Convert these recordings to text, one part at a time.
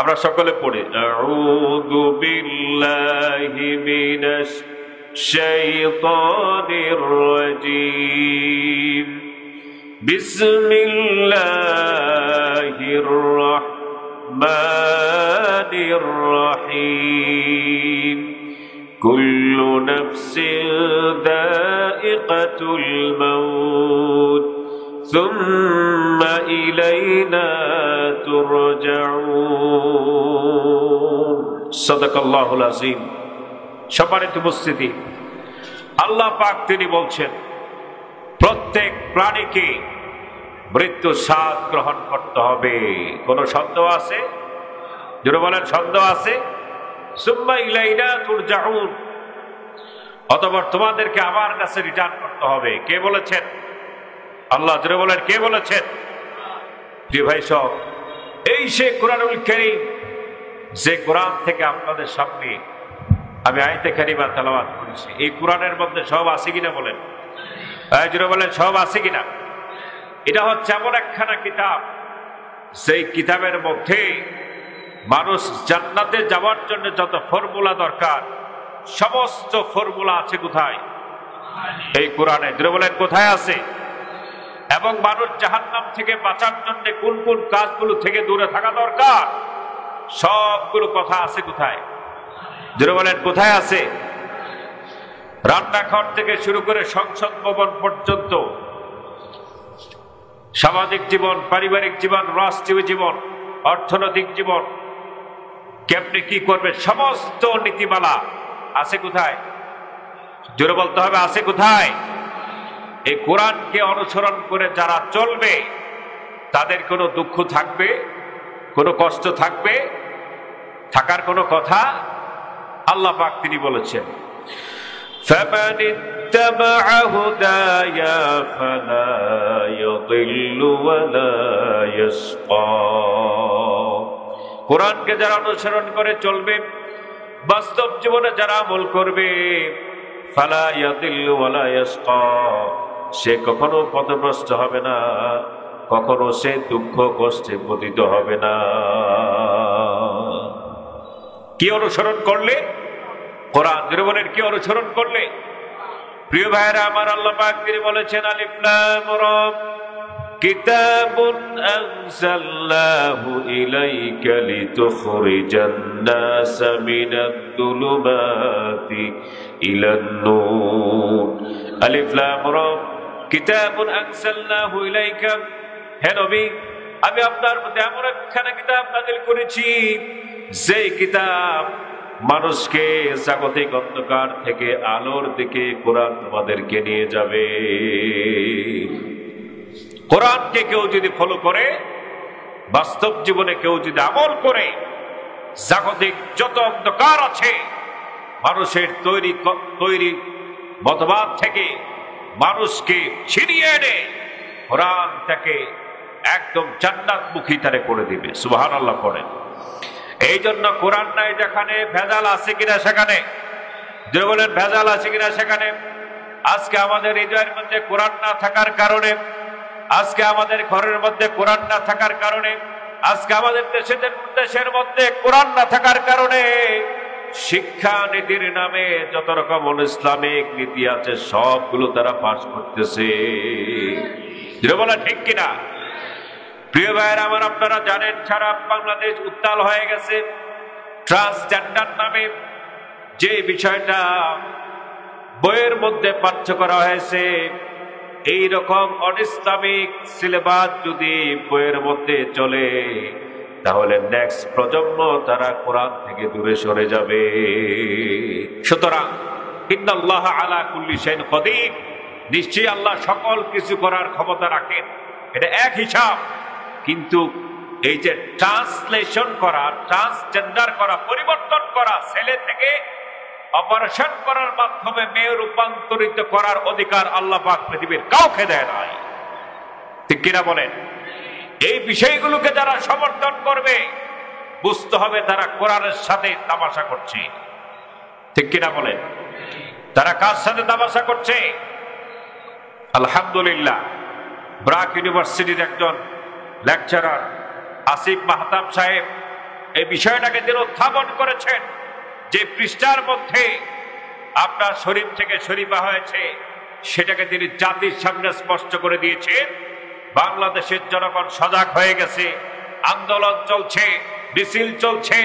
আমরা সকলে পড়ি আউযু বিল্লাহি মিনাশ শাইতানির রাজীম বিসমিল্লাহির রাহমানির রহিম কুল্লু নাফসিন যায়িকাতুল মাউত সুম্মা ইলাইনা তুরজাউন। সাদাকাল্লাহুল আযীম। সম্মানিত উপস্থিতি, আল্লাহ পাক তিনি বলছেন প্রত্যেক প্রাণীকে মৃত্যু স্বাদ গ্রহণ করতে হবে। কোন সন্দেহ আছে? জোরে বলেন, সন্দেহ আছে? সুম্মা ইলাইনা তুরজাউন, অতঃপর তোমাদেরকে আমার কাছে রিটার্ন করতে হবে। কে বলেছেন? আল্লাহ। জোরে বলেন, কে বলেছেন? প্রিয় ভাই সব, এই সে কোরআনুল কারীম, যে কোরআন থেকে আপনাদের সামনে আমি আয়াতে কারিমা তেলাওয়াত করেছি, এই কোরআনের মধ্যে সব আছে কিনা বলেন? জোরে বলেন, সব আছে কিনা? এটা হচ্ছে এমন একখানা কিতাব, সেই কিতাবের মধ্যে মানুষ জান্নাতে যাওয়ার জন্য যত ফর্মুলা দরকার সমস্ত ফর্মুলা আছে। কোথায়? এই কোরআনে। জোরে বলেন, কোথায় আছে? এবং মানুষ জাহান্নাম থেকে বাঁচার জন্য কোন কোন কাজগুলো থেকে দূরে থাকা দরকার সবগুলো কথা আছে। কোথায়? জোরে বলেন, কোথায় আছে? রান্নাঘর থেকে শুরু করে সংসদ ভবন পর্যন্ত, সামাজিক জীবন, পারিবারিক জীবন, রাষ্ট্রীয় জীবন, অর্থনৈতিক জীবন, কেমনি কি করবে সমস্ত নীতিমালা আছে। কোথায়? জোরে বলতে হবে, আছে কোথায়? এই কোরআনকে অনুসরণ করে যারা চলবে তাদের কোনো দুঃখ থাকবে, কোনো কষ্ট থাকবে, থাকার কোনো কথা? আল্লাহ পাক তিনি বলেছেন ফামান ইত্তাবাআ হুদায়া ফালা ইয়াদিল্লু ওয়ালা ইয়াশকা। কোরআনকে যারা অনুসরণ করে চলবে, বাস্তব জীবনে যারা আমল করবে, ফালা ইয়াদিল্লু ওয়ালা ইয়াশকা, সে কখনো পথভ্রষ্ট হবে না, কখনো সে দুঃখ কষ্টে পতিত হবে না। কি অনুসরণ করলে? কোরআন। জোরে বলেন, কি অনুসরণ করলে? প্রিয় ভাইরা আমার, আল্লাহ পাক তিনি বলেছেন আলিফ লাম রা কিতাবুন আনজালনাহু ইলাইকা লিতুখরিজান নাসা মিনাদ যুলুমাতি ইলান নূর। আলিফ লাম রা কিতাবুন আনজালনাহু ইলাইকা, হে নবী আমি আপনার মধ্যে এমন একখানা কিতাব নাযিল করেছি, যে কিতাব মানুষকে জাগতিক অন্ধকার থেকে আলোর দিকে কোরআন তোমাদেরকে নিয়ে যাবে। কোরআনকে কেউ যদি ফলো করে, বাস্তব জীবনে কেউ যদি আমল করে, জাগতিক যত অন্ধকার আছে মানুষের তৈরি মতবাদ থেকে মানুষকে ছিনিয়ে এনে কোরআন থেকে একদম জান্নাতমুখী তারে করে দিবে। সুবহানাল্লাহ পড়েন। এই জন্য কোরআন নাই যেখানে ভেজাল আছে কিনা সেখানে, যে বলেন ভেজাল আছে কিনা সেখানে। আজকে আমাদের হৃদয়ের মধ্যে কোরআন না থাকার কারণে, আজকে আমাদের ঘরের মধ্যে কোরআন না থাকার কারণে, আজকে আমাদের দেশের মধ্যে কোরআন না থাকার কারণে শিক্ষা নীতির নামে যত রকম ইসলামিক নীতি আছে সবগুলো তারা পাশ করতেছে। যে বলা ঠিক কিনা? প্রিয় ভাইয়েরা আমার, আপনারা জানেন সারা বাংলাদেশ উত্তাল হয়ে গেছে ট্রান্সজেন্ডার নামে যে বিষয়টা বইয়ের মধ্যে পাঠ্য করা হয়েছে। এই রকম অনিসলামিক সিলেবাস যদি বইয়ের মধ্যে চলে, তাহলে নেক্সট প্রজন্ম তারা কোরআন থেকে দূরে সরে যাবে। সুতরাং ইন্নাল্লাহ আলা কুল্লি শাইইন কাদির, নিশ্চয়ই আল্লাহ সকল কিছু করার ক্ষমতা রাখেন, এটা এক হিসাব। কিন্তু এই যে ট্রান্সলেশন করা, ট্রান্সজেন্ডার করা, পরিবর্তন করা, ছেলে থেকে অপারেশন করার মাধ্যমে মেয়ে রূপান্তরিত করার অধিকার আল্লাহ পাক পৃথিবীর কাউকে দেয় নাই। ঠিক কিনা বলেন? এই বিষয়গুলোকে যারা সমর্থন করবে বুঝতে হবে তারা কোরআনের সাথে তামাশা করছে। ঠিক কিনা বলেন? তারা কার সাথে তামাশা করছে? আলহামদুলিল্লাহ, ব্রাক ইউনিভার্সিটির একজন লেকচারার আসিফ মাহতাব সাহেব এই বিষয়টাকে তিনি উত্থাপন করেছেন যে পৃষ্ঠার মধ্যে আপনার শরীফ থেকে শরীফা হয়েছে, সেটাকে তিনি জাতির সামনে স্পষ্ট করে দিয়েছেন। বাংলাদেশের জনগণ সজাগ হয়ে গেছে, আন্দোলন চলছে, মিছিল চলছে,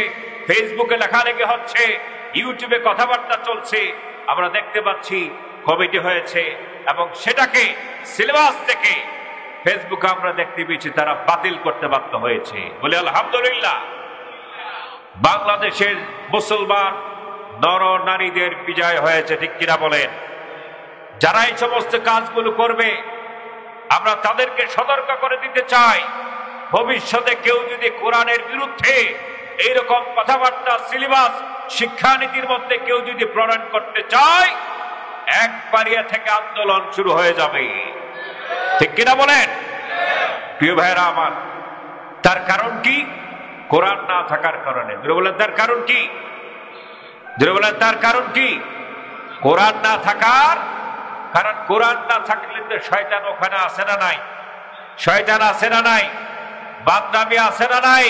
ফেসবুকে লেখালেখি হচ্ছে, ইউটিউবে কথাবার্তা চলছে, আমরা দেখতে পাচ্ছি কমিটি হয়েছে এবং সেটাকে সিলেবাস থেকে ফেসবুকে আমরা দেখতে পেয়েছি তারা বাতিল করতে বাধ্য হয়েছে। বলে আলহামদুলিল্লাহ। বাংলাদেশের মুসলমান নর নারীদের বিজয় হয়েছে, ঠিক কিনা বলেন? যারা এই সমস্ত কাজগুলো করবে আমরা তাদেরকে সতর্ক করে দিতে চাই, ভবিষ্যতে কেউ যদি কোরআনের বিরুদ্ধে এইরকম কথাবার্তা সিলেবাস শিক্ষানীতির মধ্যে কেউ যদি প্রণয়ন করতে চায়, একবারিয়া থেকে আন্দোলন শুরু হয়ে যাবে, ঠিক কিনা বলেন? প্রিয় ভাইরা আমার, তার কারণ কি? কোরআন না থাকার কারণে। বলেন তার কারণ কি? বলেন তার কারণ কি? কোরআন না থাকার কারণ। কোরআন না থাকলে তো শয়তান ওখানে আসে না নাই? শয়তান আসে না নাই? বাদনামি আসে না নাই?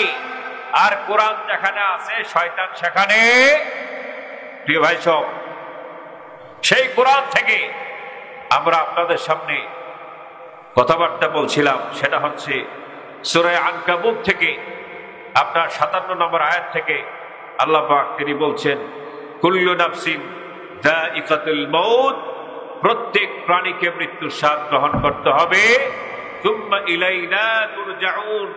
আর কোরআন যেখানে আছে শয়তান সেখানে। প্রিয় ভাই সব, সেই কোরআন থেকে আমরা আপনাদের সামনে কথাবার্তা বলছিলাম, সেটা হচ্ছে সূরা আনকাবুত থেকে আপনার 57 নম্বর আয়াত থেকে আল্লাহ পাক তিনি বলছেন, কুল্লু নাফসিন যায়িকাতুল মাউত, প্রত্যেক প্রাণীকে মৃত্যুর স্বাদ গ্রহণ করতে হবে। সুম্মা ইলাইনা তুরজাউন,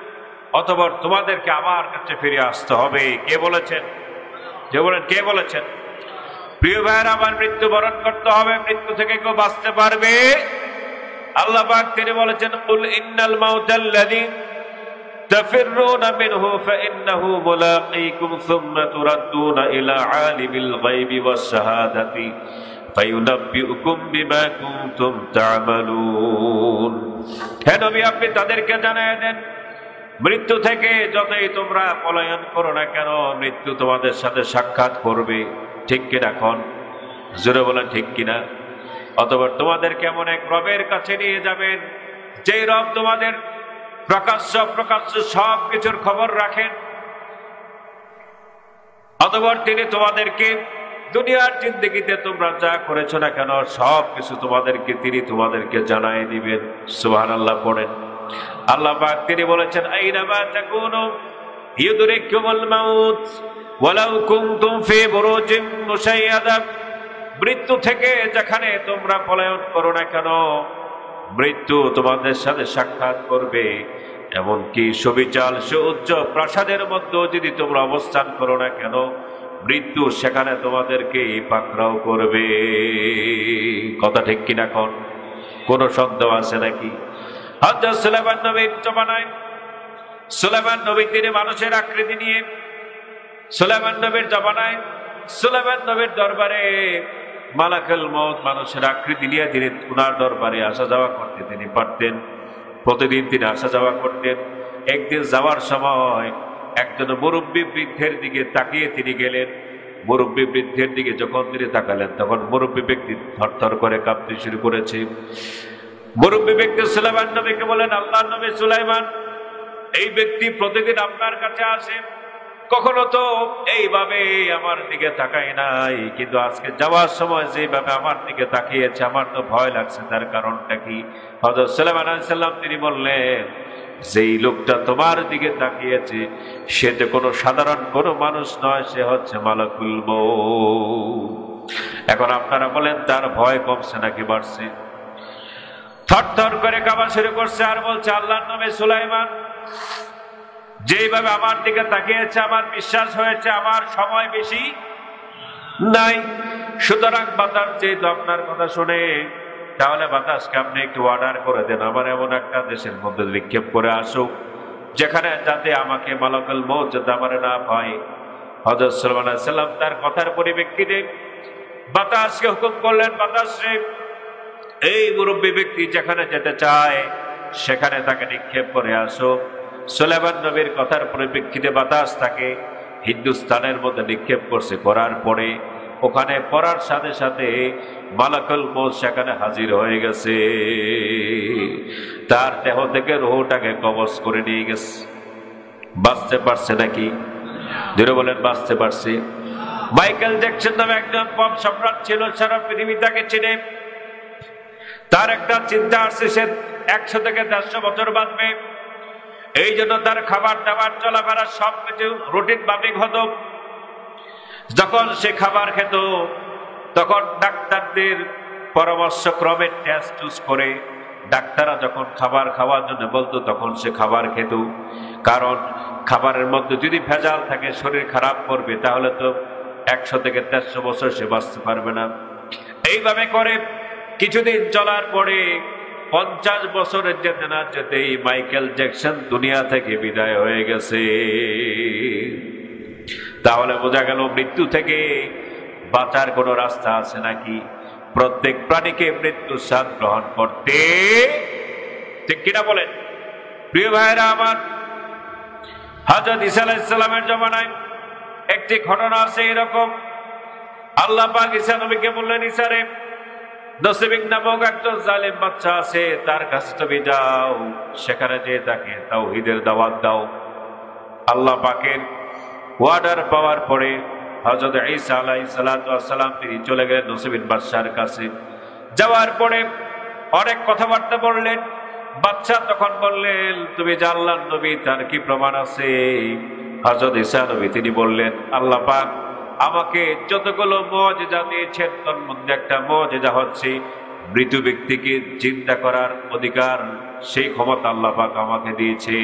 অতঃপর তোমাদেরকে আমার কাছে ফিরে আসতে হবে। কে বলেছেন? যে বলেন কে বলেছেন? প্রিয় ভাইয়েরা আমার, মৃত্যুবরণ করতে হবে, মৃত্যু থেকে কেউ বাঁচতে পারবে? আল্লাহ পাক তিনি বলেছেন, কুল ইন্নাল মাউতাল্লাযী তাফিররুনা মিনহু ফাইন্নাহু মুলাকীকুম সুম্মা তুরাদ্দুনা ইলা আলিমিল গায়বি ওয়াস শাহাদাতি ফায়ুনাব্বিউকুম বিমা কুনতুম তা'মালুন। হে নবী, আপনি তাদেরকে জানিয়ে দেন, মৃত্যু থেকে যতই তোমরা পলায়ন করো না কেন, মৃত্যু তোমাদের সাথে সাক্ষাৎ করবে, ঠিক কিনা? এখন জোরে বলেন ঠিক কিনা? অতঃপর তোমাদেরকে এমন এক রবের কাছে নিয়ে যাবেন, যে রব তোমাদের প্রকাশ্য সব কিছুর খবর রাখেন। অতঃপর তিনি তোমাদেরকে দুনিয়ার জিন্দেগিতে তোমরা যা করেছো না কেন সব কিছু তিনি তোমাদেরকে জানাই দিবেন। সুবহানাল্লাহ পড়েন। আল্লাহ পাক তিনি বলেছেন, আইনামা তাকুনু ইউদরিকুমুল মাউত ওয়ালাউ কুনতুম ফি বুরুজিন মুশাইয়াদা, মৃত্যু থেকে যেখানে তোমরা পলায়ন করো না কেন, মৃত্যু তোমাদের সাথে সাক্ষাৎ করবে। এমনকি সুবিচাল সুউচ্চ প্রাসাদের মধ্যে যদি তোমরা অবস্থান করো না কেন, মৃত্যু সেখানে তোমাদেরকে পাকড়াও করবে। কথা ঠিক কিনা? কোন কোন সন্দেহ আছে নাকি? হযরত সুলাইমান নবীর জমানায়, সুলাইমান নবী তিনি মানুষের আকৃতি নিয়ে, সুলাইমান নবীর জমানায়, সুলাইমান নবীর দরবারে মালাকুল মউত মানুষের আকৃতি নিয়ে তিনি ওনার দরবারে আসা যাওয়া করতে তিনি পারতেন। প্রতিদিন তিনি আসা যাওয়া করতেন। একদিন যাওয়ার সময় একজন মুরব্বী বৃদ্ধের দিকে তাকিয়ে তিনি গেলেন। মুরব্বী বৃদ্ধের দিকে যখন তিনি তাকালেন, তখন মুরব্বী ব্যক্তি থরথর করে কাঁপতে শুরু করেছে। মুরব্বী ব্যক্তি সুলাইমান নবীকে বলেন, আল্লাহর নবী সুলাইমান, এই ব্যক্তি প্রতিদিন আপনার কাছে আসে, কখনো তো এইভাবে আমার দিকে তাকায় নাই, কিন্তু আজকে যাওয়ার সময় যেভাবে আমার দিকে তাকিয়েছে আমার তো ভয় লাগছে। তার কারণটা কি? হযরত সুলাইমান আলাইহিস সালাম তিনি বললেন, যেই লোকটা তোমার দিকে তাকিয়েছে সে তো কোনো সাধারণ কোনো মানুষ নয়, সে হচ্ছে মালাকুল মউত। এখন আপনারা বলেন তার ভয় কমছে নাকি বাড়ছে? থরথর করে কাঁপা শুরু করছে আর বলছে, আল্লাহর নবী সুলাইমান, যেইভাবে আমার দিকে তাকিয়েছে আমার বিশ্বাস হয়েছে আমার সময় বেশি নাই। সুতরাং বাতাস যেহেতু আপনার কথা শুনে, তাহলে বাতাসকে আপনি একটু অর্ডার করে দেন, আমার এমন একটা দেশের মধ্যে নিক্ষেপ করে আসুক যেখানে যাতে আমাকে মালাকুল মউত যাতে আমার না পায়। হযরত সুলাইমান আলাইহিস সালাম তার কথার পরিপ্রেক্ষিতে বাতাসকে হুকুম করলেন, বাতাস রে, এই মুরব্বী ব্যক্তি যেখানে যেতে চায় সেখানে তাকে নিক্ষেপ করে আসো। সুলাইমান নবীর কথার পরিপ্রেক্ষিতে বাতাস তাকে হিন্দুস্তানের মধ্যে নিক্ষেপ করছে। করার পরে ওখানে পড়ার সাথে সাথে মালাকুল মউত সেখানে হাজির হয়ে গেছে। তার দেহ থেকে রূহটাকে কবজ করে নিয়ে গেছে। বাঁচতে পারছে নাকি? ধরে বলেন বাঁচতে পারছে। মাইকেল জ্যাকসন নামে একজন পপ সম্রাট ছিল, সারা পৃথিবী তাকে চিনে। তার একটা চিন্তা আসছে, সে 100 থেকে 150 বছর বাঁচবে। এই জন্য তার খাবার দাবার চলাফেরা সবকিছু রুটিন মাফিক হতো। যখন সে খাবার খেত তখন ডাক্তারদের পরামর্শ ক্রমে টেস্ট চুজ করে ডাক্তাররা যখন খাবার খাওয়ার জন্য বলতো তখন সে খাবার খেত। কারণ খাবারের মধ্যে যদি ভেজাল থাকে শরীর খারাপ করবে, তাহলে তো 100 থেকে 150 বছর সে বাঁচতে পারবে না। এইভাবে করে কিছুদিন চলার পরে 50 বছরের যেতে না যেতেই মাইকেল জ্যাকসন দুনিয়া থেকে বিদায় হয়ে গেছে। তাহলে বোঝা গেল মৃত্যু থেকে বাঁচার কোনো রাস্তা আছে নাকি? প্রত্যেক প্রাণীকে মৃত্যুর স্বাদ গ্রহণ করতে, ঠিক কিনা বলেন? প্রিয় ভাইরা আমার, হযরত ঈসা আলাইহিস সালামের জমানায় একটি ঘটনা আছে এরকম। আল্লাহ পাক ঈসা নবীকে বললেন, ঈসা রে, নসিবিক নামক একজন জালেম বাচ্চা আছে, তার কাছে তুমি যাও, সেখানে যেয়ে তাকে তাওহীদের দাওয়াত দাও। আল্লাহ পাকের ওয়ার্ডার পাওয়ার পরে হযরত ঈসা আলাইহিস সালাম তিনি চলে গেলেন নসিবিন বাদশার কাছে। যাওয়ার পরে অনেক কথাবার্তা বললেন। বাদশা তখন বললেন, তুমি যে আল্লাহর নবী তার কি প্রমাণ আছে? হযরত ঈসা নবী তিনি বললেন, আল্লাহ পাক আমাকে যতগুলো মুআজিজা দিয়েছেন তার মধ্যে একটা মুআজিজা হচ্ছে মৃত ব্যক্তিকে চিন্তা করার অধিকার, সেই ক্ষমতা আল্লাহ পাক আমাকে দিয়েছে।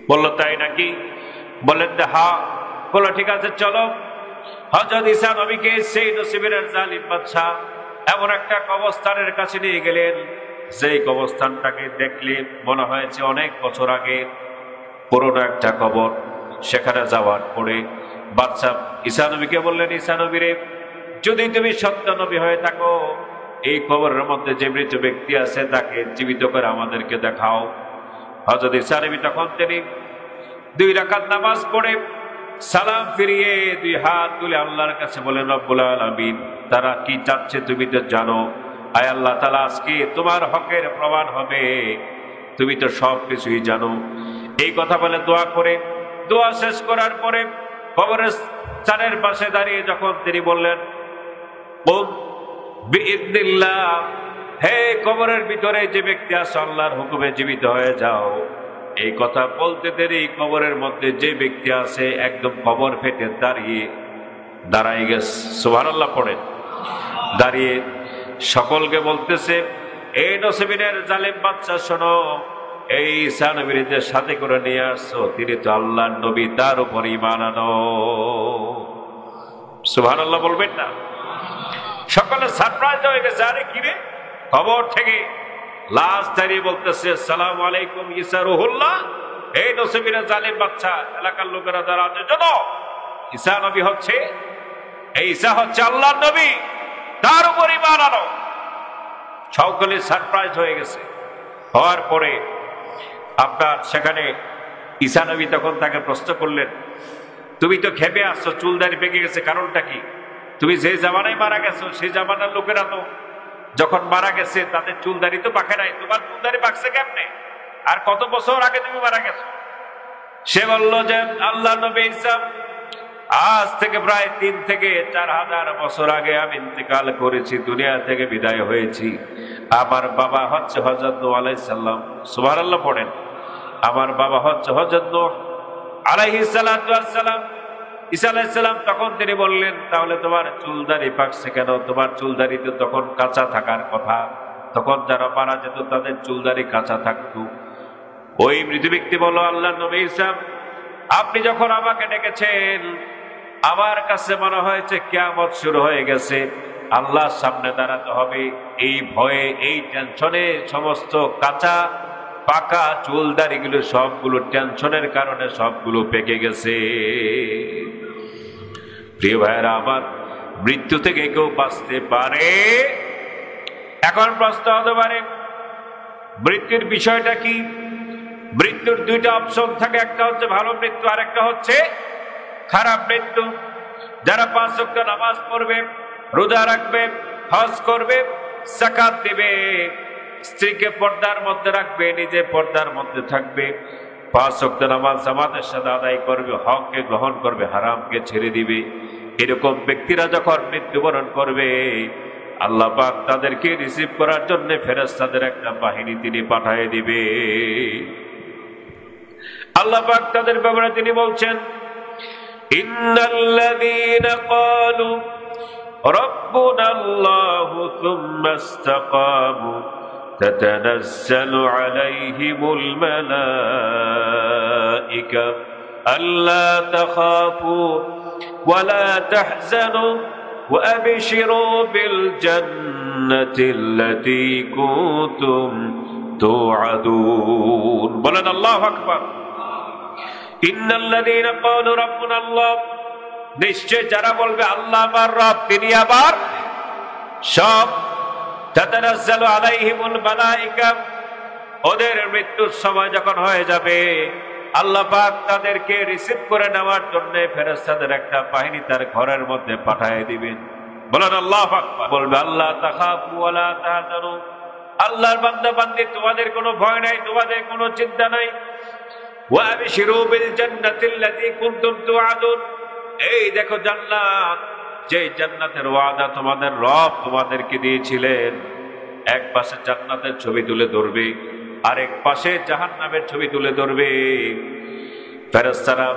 বলল, তাই নাকি? বললেন যে হ্যাঁ। বলল, ঠিক আছে চলো। হযরত ঈসা নবীকে সেই নসিবের জালিম বাদশা এমন একটা কবরস্থানের কাছে নিয়ে গেলেন, সেই কবরস্থানটাকে দেখলে মনে হয়েছে অনেক বছর আগে পুরোনো একটা কবর। সেখানে যাওয়ার পরে বাদশা ঈসা নবীকে বললেন, ঈসা নবী রে, যদি তুমি সত্য নবী হয়ে থাকো, এই কবরের মধ্যে যে মৃত ব্যক্তি আছে তাকে জীবিত করে আমাদেরকে দেখাও। হযরত ঈসা নবী তখন তিনি 2 রাকাত নামাজ পড়ে সালাম ফিরিয়ে 2 হাত তুলে আল্লাহর কাছে বলেন, রব্বুল আলামিন, তারা কি চাচ্ছে তুমি তো জানো। আয় আল্লাহ তাআলা, আজকে তোমার হকের প্রমাণ হবে, তুমি তো সব কিছুই জানো। এই কথা বলে দোয়া করে, দোয়া শেষ করার পরে কবরের স্থানের পাশে দাঁড়িয়ে যখন তিনি বললেন, কুম বিইذনিল্লাহ, হে কবরের ভিতরে যে ব্যক্তি আছে আল্লাহর হুকুমে জীবিত হয়ে যাও। এই কথা বলতে দেরি কবরের মধ্যে যে ব্যক্তি আছে একদম কবর ফেটে দাঁড়াই গেছে। সুবহানাল্লাহ পড়েন। দাঁড়িয়ে সকলকে বলতেছে, এই নসিবিনের জালেম বাদশা শোনো, এই ঈসা নবীর যে সাথে করে নিয়ে আসছো তিনি তো আল্লাহর নবী, তার উপর ঈমান আনো। সুবহানাল্লাহ বলবেন না? সকলে সারপ্রাইজ হয়ে গেছে, আরে কি রে? খবর থেকে লাশ দাঁড়িয়ে বলতেছে, আসসালামু আলাইকুম ঈসা রুহুল্লাহ। এই নসিবিনের জালেম বাদশা এলাকার লোকেরা যারা আছে, জানো ঈসা নবী হচ্ছে, এই ঈসা হচ্ছে আল্লাহর নবী, তার উপর ঈমান আনো। সকলে সারপ্রাইজ হয়ে গেছে। হওয়ার পরে আপনার সেখানে ঈসা নবী তখন তাকে প্রশ্ন করলেন, তুমি তো খেপে আসছো, চুলদারি পেকে গেছে, কারণটা কি? তুমি যে জামানায় মারা গেছো সেই জামানার লোকেরা তো যখন মারা গেছে তাদের চুলদারি তো পাকে নাই, তোমার চুলদারি পাকছে কেমনে? আর কত বছর আগে তুমি মারা গেছো? সে বলল যে আল্লাহ নবী ঈসা, আজ থেকে প্রায় 3 থেকে 4,000 বছর আগে আমি ইন্তেকাল করেছি, দুনিয়া থেকে বিদায় হয়েছি। আমার বাবা হচ্ছে হযরত নূহ আলাইহিস সালাম। সুবহানাল্লাহ পড়েন। আমার বাবা হচ্ছে হযরত নূহ আলাইহিস সালাম। ঈসা আলাইহিস সালাম তখন তিনি বললেন, তাহলে তোমার চুলদারি পাকছে কেন? তোমার চুলদারি তো তখন কাঁচা থাকার কথা, তখন যারা মারা যেত তাদের চুলদারি কাঁচা থাকতো। ওই মৃত ব্যক্তি বলল, আল্লাহ নবী ঈসা, আপনি যখন আমাকে ডেকেছেন আমার কাছে মনে হয়েছে কিয়ামত শুরু হয়ে গেছে, আল্লাহর সামনে দাঁড়াতে হবে। এই ভয়ে, এই টেনশনে সমস্ত কাঁচা পাকা চুলদারিগুলো সবগুলো টেনশনের কারণে সবগুলো পেকে গেছে। প্রিয় ভাইরা আমার, মৃত্যু থেকে কেউ বাঁচতে পারে? এখন প্রশ্ন হতে পারে, মৃত্যুর বিষয়টা কি? মৃত্যুর 2টা অপশন থাকে, একটা হচ্ছে ভালো মৃত্যু, আর একটা হচ্ছে খারাপ মৃত্যু। যারা 5 ওয়াক্ত নামাজ পড়বে, রোজা রাখবে, হজ করবে, যাকাত দিবে, স্ত্রীকে পর্দার মধ্যে রাখবে, নিজে পর্দার মধ্যে থাকবে, 5 ওয়াক্ত নামাজ জামাতের সাথে আদায় করবে, হককে গ্রহণ করবে, হারামকে ছেড়ে দিবে। এরকম ব্যক্তিরা যখন মৃত্যুবরণ করবে, আল্লাহ পাক তাদেরকে রিসিভ করার জন্য ফেরেশতাদের একটা বাহিনী তিনি পাঠিয়ে দিবে। আল্লাহ পাক তাদের ব্যাপারে তিনি বলছেন, ইন্নাল্লাযীনা ক্বালু রাব্বুনাল্লাহু সুম্মা ইসতাকামু তাতানাজ্জালু আলাইহিমুল মালায়েকা আল্লা তাখাফু ওয়া লা তাহজানু ওয়া আবশিরু বিল জান্নাতিল্লাতী কুনতুম তুআদুন। বলেন আল্লাহু আকবার। ইন্নাল্লাযীনা ক্বালু রাব্বুনাল্লাহ, নিশ্চয় যারা বলবে আল্লাহ আমার রব, তিনি আবার সব। তাতানাজ্জালু আলাইহিমুল মালায়েকা, ওদের মৃত্যুর সময় যখন হয়ে যাবে আল্লাহ পাক তাদেরকে রিসিভ করে নেওয়ার জন্য ফেরেশতাদের একটা বাহিনী তার ঘরের মধ্যে পাঠিয়ে দিবেন। বলেন আল্লাহু আকবার। বলবে আল্লাহ তাখাফু ওয়া লা তাহজানু, আল্লাহর বান্দা বান্দি তোমাদের কোনো ভয় নাই, তোমাদের কোনো চিন্তা নাই। ওয়া আবশিরু বিল জান্নাতিল্লাতী কুনতুম তুআদুন, এই দেখো জান্নাত, যে জান্নাতের ওয়াদা তোমাদের রব তোমাদেরকে দিয়েছিলেন। এক পাশে জান্নাতের ছবি তুলে ধরবে, আরেক পাশে জাহান্নামের ছবি তুলে ধরবে। ফেরেশতারা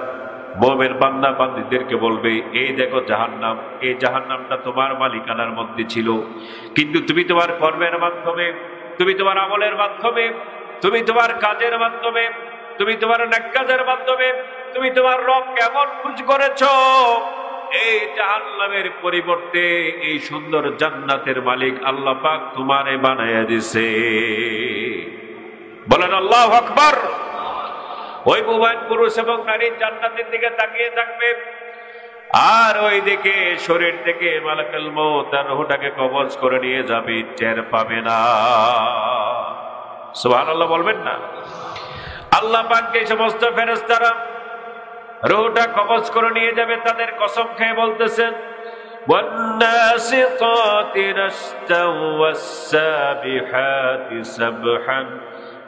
মুমিন বান্দা বান্দীদেরকে বলবে, এই দেখো জাহান্নাম, এই জাহান্নামটা তোমার মালিকানার মধ্যে ছিল, কিন্তু তুমি তোমার কর্মের মাধ্যমে, তুমি তোমার আমলের মাধ্যমে, তুমি তোমার কাজের মাধ্যমে, তুমি তোমার নেক কাজের মাধ্যমে তুমি তোমার রবকে এমন খুশি করেছো, এই জাহান্নামের পরিবর্তে এই সুন্দর জান্নাতের মালিক আল্লাহ পাক তোমারে বানায়া দিছে। বলেন আল্লাহু আকবার। ওই মুমিন পুরুষ এবং নারী জান্নাতের দিকে তাকিয়ে থাকবে, আর ওই দিকে শরীর থেকে মালাকুল মউত তার রূহটাকে কবজ করে নিয়ে যাবে, টের পাবে না। সুবহানাল্লাহ বলবেন না? আল্লাহ পাক যে সমস্ত ফেরেশতারা রূহটা কবজ করে নিয়ে যাবে তাদের কসম খেয়ে বলতেছেন, ওয়ান্নাসিকাতি নাশতাও ওয়াসসাবিহাতি সাবহান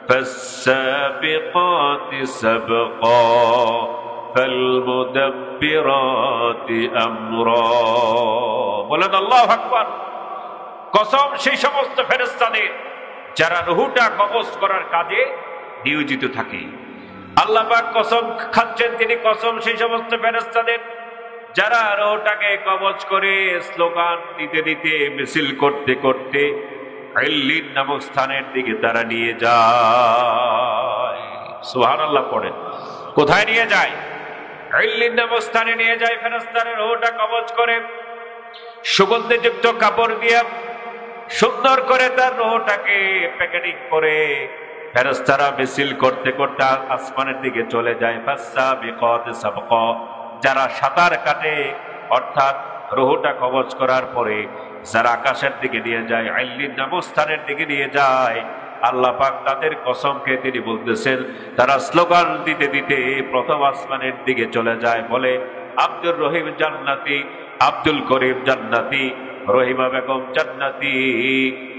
ফাসসাবিকাতি সাবকা ফালমুদাব্বিরাতি আমরা। বলেন আল্লাহু আকবার। কসম সেই সমস্ত ফেরেশতাদের যারা রূহটা কবজ করার কাজে নিয়োজিত থাকে। আল্লাহ পাক কসম খাচ্ছেন, তিনি কসম সেই সমস্ত ফেরেশতাদের যারা রূহটাকে কবজ করে স্লোগান দিতে দিতে মিছিল করতে করতে ইল্লিন নামক স্থানের দিকে তারা নিয়ে যায়। সুবহানাল্লাহ পড়েন। কোথায় নিয়ে যায়? ইল্লিন নামক স্থানে নিয়ে যায়। ফেরেশতারা রূহটা কবজ করে সুগন্ধিযুক্ত কাপড় দিয়ে সুন্দর করে তার রূহটাকে প্যাকেটিং করে ফেরেশতারা মিছিল করতে করতে আসমানের দিকে চলে যায়। ফাসসাবিকাতি সাবকা, যারা সাঁতার কাটে, অর্থাৎ রূহটা কবজ করার পরে যারা আকাশের দিকে নিয়ে যায়, ইল্লিন নামক স্থানের দিকে নিয়ে যায়, আল্লাহ পাক তাদের কসমকে তিনি বলতেছেন, তারা স্লোগান দিতে দিতে প্রথম আসমানের দিকে চলে যায়। বলে, আব্দুর রহিম জান্নাতি, আব্দুল করিম জান্নাতি, রহিমা বেগম জান্নাতি,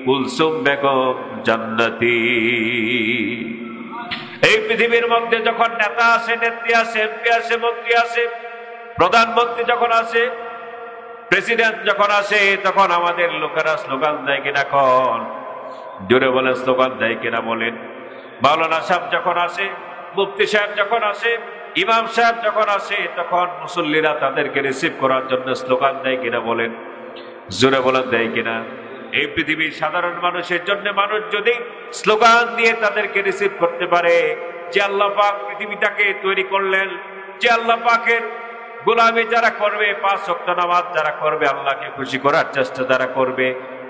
কুলসুম বেগম জান্নাতি। এই পৃথিবীর মধ্যে যখন নেতা আসে, নেত্রী আসে, এমপি আসে, মন্ত্রী আসে, প্রধানমন্ত্রী যখন আসে, প্রেসিডেন্ট যখন আসে, তখন আমাদের লোকেরা স্লোগান দেয় কিনা? কখন জোরে বলে স্লোগান দেয় কিনা বলেন? মাওলানা সাহেব যখন আসে, মুফতি সাহেব যখন আসে, ইমাম সাহেব যখন আসে, তখন মুসল্লিরা তাদেরকে রিসিভ করার জন্য স্লোগান দেয় কিনা বলেন? জোরে বলেন দেয় কিনা? এই পৃথিবীর সাধারণ মানুষের জন্য মানুষ যদি স্লোগান দিয়ে তাদেরকে রিসিভ করতে পারে, যে আল্লাহ পাক পৃথিবীটাকে তৈরি করলেন, যে আল্লাহ পাকের গোলামি যারা করবে, 5 ওয়াক্ত নামাজ যারা করবে, আল্লাহকে খুশি করার চেষ্টা যারা করবে,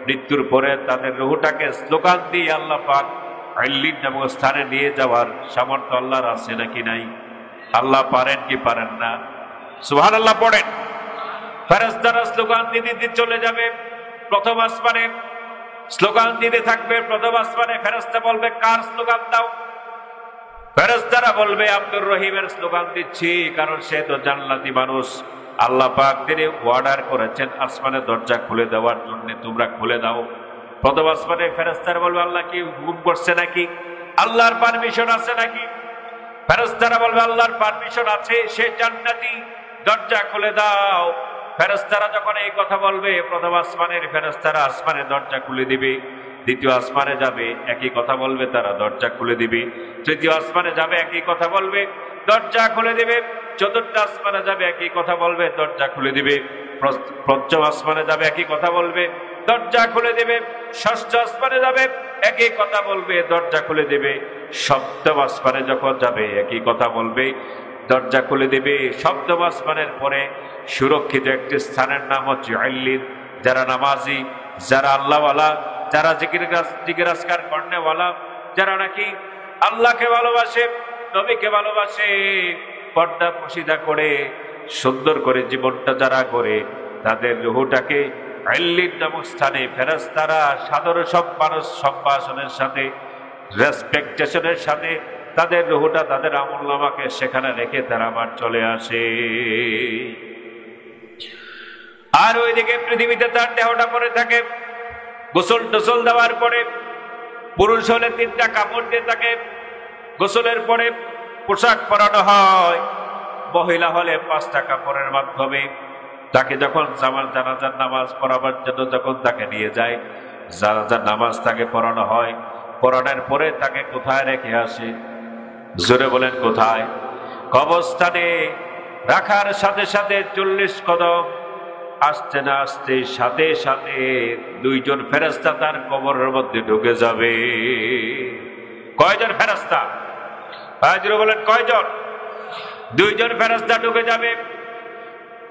মৃত্যুর পরে তাদের রূহটাকে স্লোগান দিয়ে আল্লাহ পাক ইল্লিন নামক স্থানে নিয়ে যাওয়ার সামর্থ্য আল্লাহর আছে নাকি নাই? আল্লাহ পারেন কি পারেন না? সুবহানাল্লাহ পড়েন। ফেরেশতারা স্লোগান দিতে চলে যাবে প্রথম আসমানে, স্লোগান দিতে থাকবে প্রথম আসমানে। ফেরেশতা বলবে, কার স্লোগান দাও? ফেরেশতারা বলবে, আব্দুর রহিমের স্লোগান দিচ্ছি, কারণ সে তো জান্নাতি মানুষ। আল্লাহ পাক তিনি অর্ডার করেছেন আসমানের দরজা খুলে দেওয়ার জন্য, তোমরা খুলে দাও। প্রথম আসমানে ফেরেশতারা বলবে, আল্লাহ কি হুকুম করছে নাকি? আল্লাহর পারমিশন আছে নাকি? ফেরেশতারা বলবে আল্লাহর পারমিশন আছে, সে জান্নাতি, দরজা খুলে দাও। ফেরেশতারা যখন এই কথা বলবে, প্রথম আসমানের ফেরেশতারা আসমানের দরজা খুলে দিবে, দ্বিতীয় আসমানে যাবে একই কথা বলবে, তারা দরজা খুলে দিবে, তৃতীয় আসমানে যাবে একই কথা বলবে, দরজা খুলে দিবে, চতুর্থ আসমানে যাবে একই কথা বলবে, দরজা খুলে দিবে, পঞ্চম আসমানে যাবে একই কথা বলবে, দরজা খুলে দিবে, ষষ্ঠ আসমানে যাবে একই কথা বলবে, দরজা খুলে দিবে, সপ্তম আসমানে যখন যাবে একই কথা বলবে, দরজা খুলে দিবে। সপ্তম আসমানের পরে সুরক্ষিত একটি স্থানের নাম হচ্ছে ইল্লিন। যারা নামাজি, যারা আল্লাহওয়ালা, যারা জিকির আজকার করনেওয়ালা, যারা নাকি আল্লাহকে ভালোবাসে, নবীকে ভালোবাসে, পর্দা পশিদা করে সুন্দর করে জীবনটা যারা করে, তাদের রুহটাকে ইল্লিন নামক স্থানে ফেরেশতারা সাদর সম্ভাষণের সাথে, রেসপেক্টেশনের সাথে তাদের রুহটা, তাদের আমলনামাকে সেখানে রেখে তারা আবার চলে আসে। আর ওইদিকে পৃথিবীতে তার দেহটা পরে থাকে। গোসল টোসল দেওয়ার পরে, পুরুষ হলে 3টা কাপড় দিয়ে তাকে গোসলের পরে পোশাক পরানো হয়, মহিলা হলে 5টা কাপড়ের মাধ্যমে তাকে যখন জানাজার নামাজ পড়াবার জন্য যখন তাকে নিয়ে যায়, জানাজার নামাজ তাকে পড়ানো হয়। পড়ানোর পরে তাকে কোথায় রেখে আসে? জোরে বলেন কোথায়? কবরস্থানে রাখার সাথে সাথে 40 কদম আসতে না আসতে সাথে সাথে 2জন ফেরেশতা তার কবরের মধ্যে ঢুকে যাবে। কয়জন ফেরেশতা? জোরে বলেন কয়জন? 2জন ফেরেশতা ঢুকে যাবে।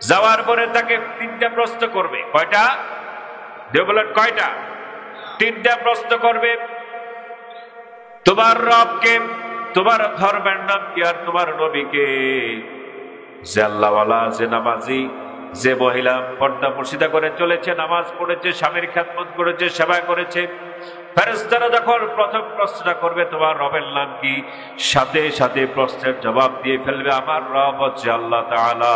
যাওয়ার পরে তাকে 3টা প্রশ্ন করবে। কয়টা? জোরে বলেন কয়টা? 3টা প্রশ্ন করবে। তোমার রবকে, তোমার ধর্মের নাম কি, আর তোমার নবীকে? যে আল্লাহওয়ালা, যে নামাজি, যে মহিলা পর্দা পর্দা করে চলেছে, নামাজ পড়েছে, স্বামীর খেদমত করেছে, সেবা করেছে, ফেরেশতারা যখন প্রথম প্রশ্নটা করবে তোমার রবের নাম কি, সাথে সাথে প্রশ্নের জবাব দিয়ে ফেলবে আমার রব হচ্ছে আল্লাহ তাআলা।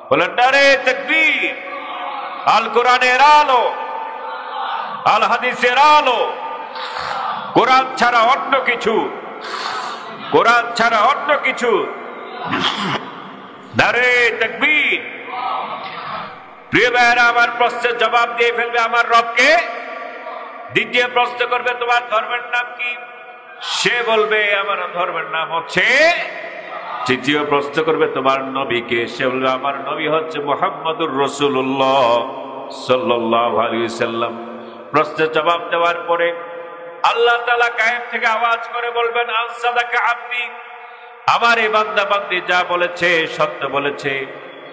বলেন নারে তাকবীর। আল কোরআনের আলো, আল হাদিসের আলো, কোরআন ছাড়া অন্য কিছু, কোরআন ছাড়া অন্য কিছু। নারে তাকবীর। প্রিয় ভাইরা, আমার প্রশ্নের জবাব দিয়ে ফেলবে আমার রবকে। দ্বিতীয় প্রশ্ন করবে তোমার ধর্মের নাম কি, সে বলবে আমার ধর্মের নাম হচ্ছে। তৃতীয় প্রশ্ন করবে তোমার নবীকে, সে বলবে আমার নবী হচ্ছে মুহাম্মদুর রাসূলুল্লাহ সাল্লাল্লাহু আলাইহি ওয়াসাল্লাম। প্রশ্নের জবাব দেওয়ার পরে আল্লাহ তাআলা গায়েব থেকে আওয়াজ করে বলবেন আনসাদাকা আব্দি, আমার এই বান্দা বান্দি যা বলেছে সত্য বলেছে,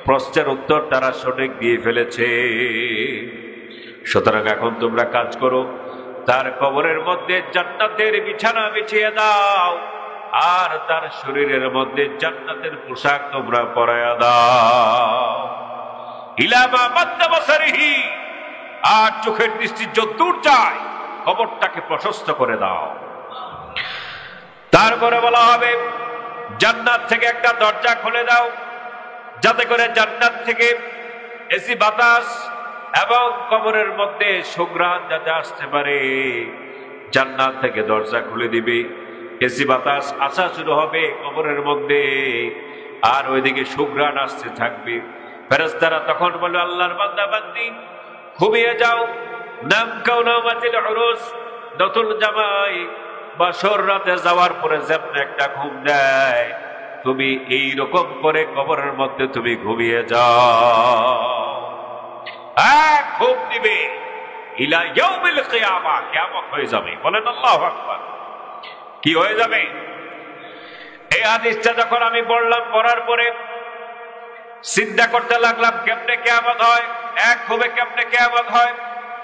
প্রশ্নের উত্তর তারা সঠিক দিয়ে ফেলেছে। সুতরাং এখন তোমরা কাজ করো, তার কবরের মধ্যে জান্নাতের বিছানা বিছিয়ে দাও, আর তার শরীরের মধ্যে জান্নাতের পোশাক তোমরা পরায়া দাও। ইলামা মাদ্দা বাসারিহি, আর চোখের দৃষ্টি যতদূর যায় কবরটাকে প্রশস্ত করে দাও। তারপরে বলা হবে জান্নাত থেকে একটা দরজা খুলে দাও, যাতে করে জান্নাত থেকে এসি বাতাস এবং কবরের মধ্যে সুঘ্রাণ যাতে আসতে পারে। জান্নাত থেকে দরজা খুলে দিবে, এসি বাতাস আসা শুরু হবে কবরের মধ্যে, আর ওইদিকে সুঘ্রাণ আসতে থাকবে। ফেরেশতারা তখন বলবে আল্লাহর বান্দা বান্দি ঘুমিয়ে যাও, নাম কাউনামাতিল উরুস, নতুন জামাই বাসর রাতে যাওয়ার পরে যেমন একটা ঘুম দেয়, তুমি এই রকম করে কবরের মধ্যে তুমি ঘুমিয়ে যাও। এক ঘুম দিবে ইলা ইয়াউমিল কিয়ামা, কিয়ামত হয়ে যাবে। বলেন আল্লাহু আকবার। কি হয়ে যাবে? এই হাদিসটা যখন আমি পড়লাম, পড়ার পরে চিন্তা করতে লাগলাম কেমনে কিয়ামত হয়, এক ঘুমে কেমনে কিয়ামত হয়।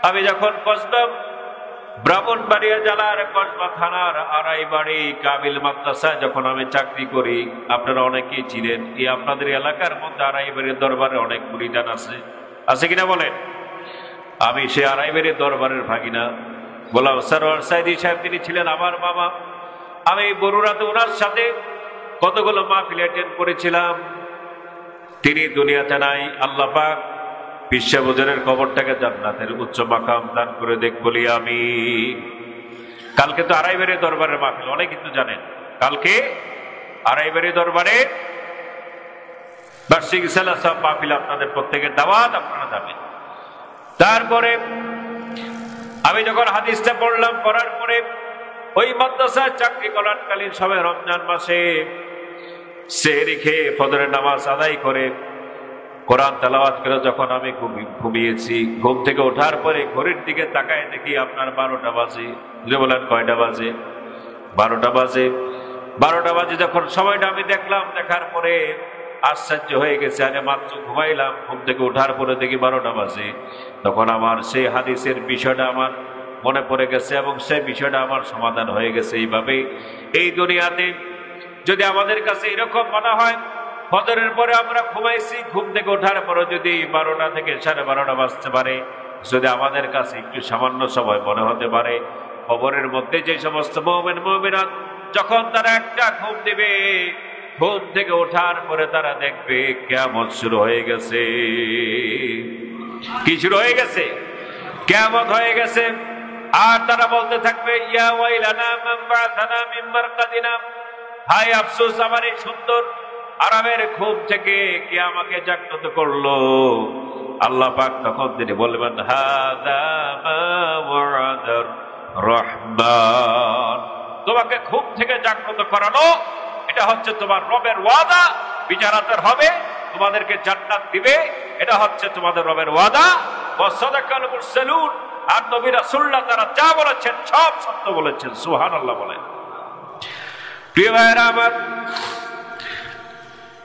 আমি যখন কসবা ব্রাহ্মণবাড়িয়া জেলার কসবা থানার আড়াইবাড়ি কামিল মাদ্রাসায় যখন আমি চাকরি করি, আপনারা অনেকেই চিনেন, এই আপনাদের এলাকার মধ্যে আড়াইবাড়ির দরবারে অনেক মুরিদান আছে, আছে কিনা বলেন? আমি সে আড়াইবাড়ির দরবারের ভাগিনা গোলাম সরওয়ার সাইদি সাহেব, তিনি ছিলেন আমার মামা। আমি বরুড়াতে ওনার সাথে কতগুলো মাহফিল অ্যাটেন্ড করেছিলাম। তিনি দুনিয়াতে নাই, আল্লাহ পাক বিশ্ববজরের কবরটাকে জান্নাতের উচ্চ মাকাম দান করে দেখ বলি আমি। কালকে তো আড়াইবাড়ির দরবারের মাহফিল, অনেক কিন্তু জানেন, কালকে আড়াইবাড়ি দরবারে বার্ষিক সালাসা মাহফিল আপনাদের প্রত্যেকের দাওয়াত, আপনারা যাবেন। তারপরে আমি যখন হাদিসটা পড়লাম, পড়ার পরে ওই মাদ্রাসায় চাকরি করাকালীন সময় রমজান মাসে সেহরি খেয়ে ফজরের নামাজ আদায় করে কোরআন তেলাওয়াত করে যখন আমি ঘুমিয়েছি, ঘুম থেকে ওঠার পরে ঘড়ির দিকে তাকায় দেখি আপনার 12টা বাজে। বলেন কয়টা বাজে? 12টা বাজে। 12টা বাজে যখন সময়টা আমি দেখলাম, দেখার পরে আশ্চর্য হয়ে গেছে। আরে মাত্র ঘুমাইলাম, ঘুম থেকে ওঠার পরে দেখি 12টা বাজে। তখন আমার সেই হাদিসের বিষয়টা আমার মনে পড়ে গেছে এবং সেই বিষয়টা আমার সমাধান হয়ে গেছে। এইভাবে এই দুনিয়াতে যদি আমাদের কাছে এরকম মনে হয় ফজরের পরে আমরা ঘুমাইছি, ঘুম থেকে ওঠার পরে যদি 12টা থেকে 12:30 বাজতে পারে, যদি আমাদের কাছে একটু সামান্য সময় মনে হতে পারে, কবরের মধ্যে যে সমস্ত মুমিন মুমিনাত যখন তারা একটা ঘুম দিবে, ঘুম থেকে ওঠার পরে তারা দেখবে কিয়ামত শুরু হয়ে গেছে। কি শুরু হয়ে গেছে? কিয়ামত হয়ে গেছে। আর তারা বলতে থাকবে, ইয়া ওয়াইলানা মান বা'আথানা মিন মারকাদিনা, হায় আফসোস আমার এই সুন্দর আরামের ঘুম থেকে কে আমাকে জাগ্রত করলো। আল্লাহ পাক তখন তিনি বলবেন, হাযা মা ওয়া'দার রহমান, তোমাকে ঘুম থেকে জাগ্রত করানো এটা হচ্ছে তোমার রবের ওয়াদা। বিচারাতের হবে, তোমাদেরকে জান্নাত দিবে, এটা হচ্ছে তোমাদের রবের ওয়াদা। ওয়া সাদাকাল মুরসালুন, আর নবী রাসূলুল্লাহ তারা যা বলেছেন সব সত্য বলেছেন। সুবহানাল্লাহ বলেন। প্রিয় ভাইরা আমার,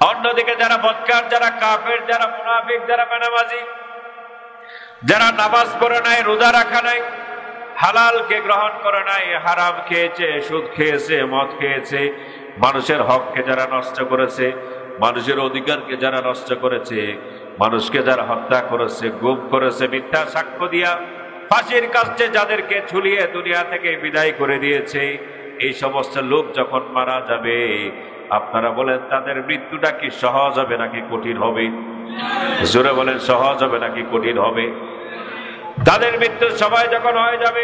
অন্যদিকে যারা বদকার, যারা কাফের, যারা মুনাফিক, যারা বেনামাজি, যারা নামাজ পড়ে নাই, রোজা রাখা নাই, হালালকে গ্রহণ করে নাই, হারাম খেয়েছে, সুদ খেয়েছে, মদ খেয়েছে, মানুষের হককে যারা নষ্ট করেছে, মানুষের অধিকারকে যারা নষ্ট করেছে, মানুষকে যারা হত্যা করেছে, গুম করেছে, মিথ্যা সাক্ষ্য দিয়া ফাঁসির কাস্টে যাদেরকে ঝুলিয়ে দুনিয়া থেকে বিদায় করে দিয়েছে, এই সমস্ত লোক যখন মারা যাবে, আপনারা বলেন তাদের মৃত্যুটা কি সহজ হবে নাকি কঠিন হবে? জোরে বলেন, সহজ হবে নাকি কঠিন হবে? তাদের মৃত্যুর সময় যখন হয়ে যাবে,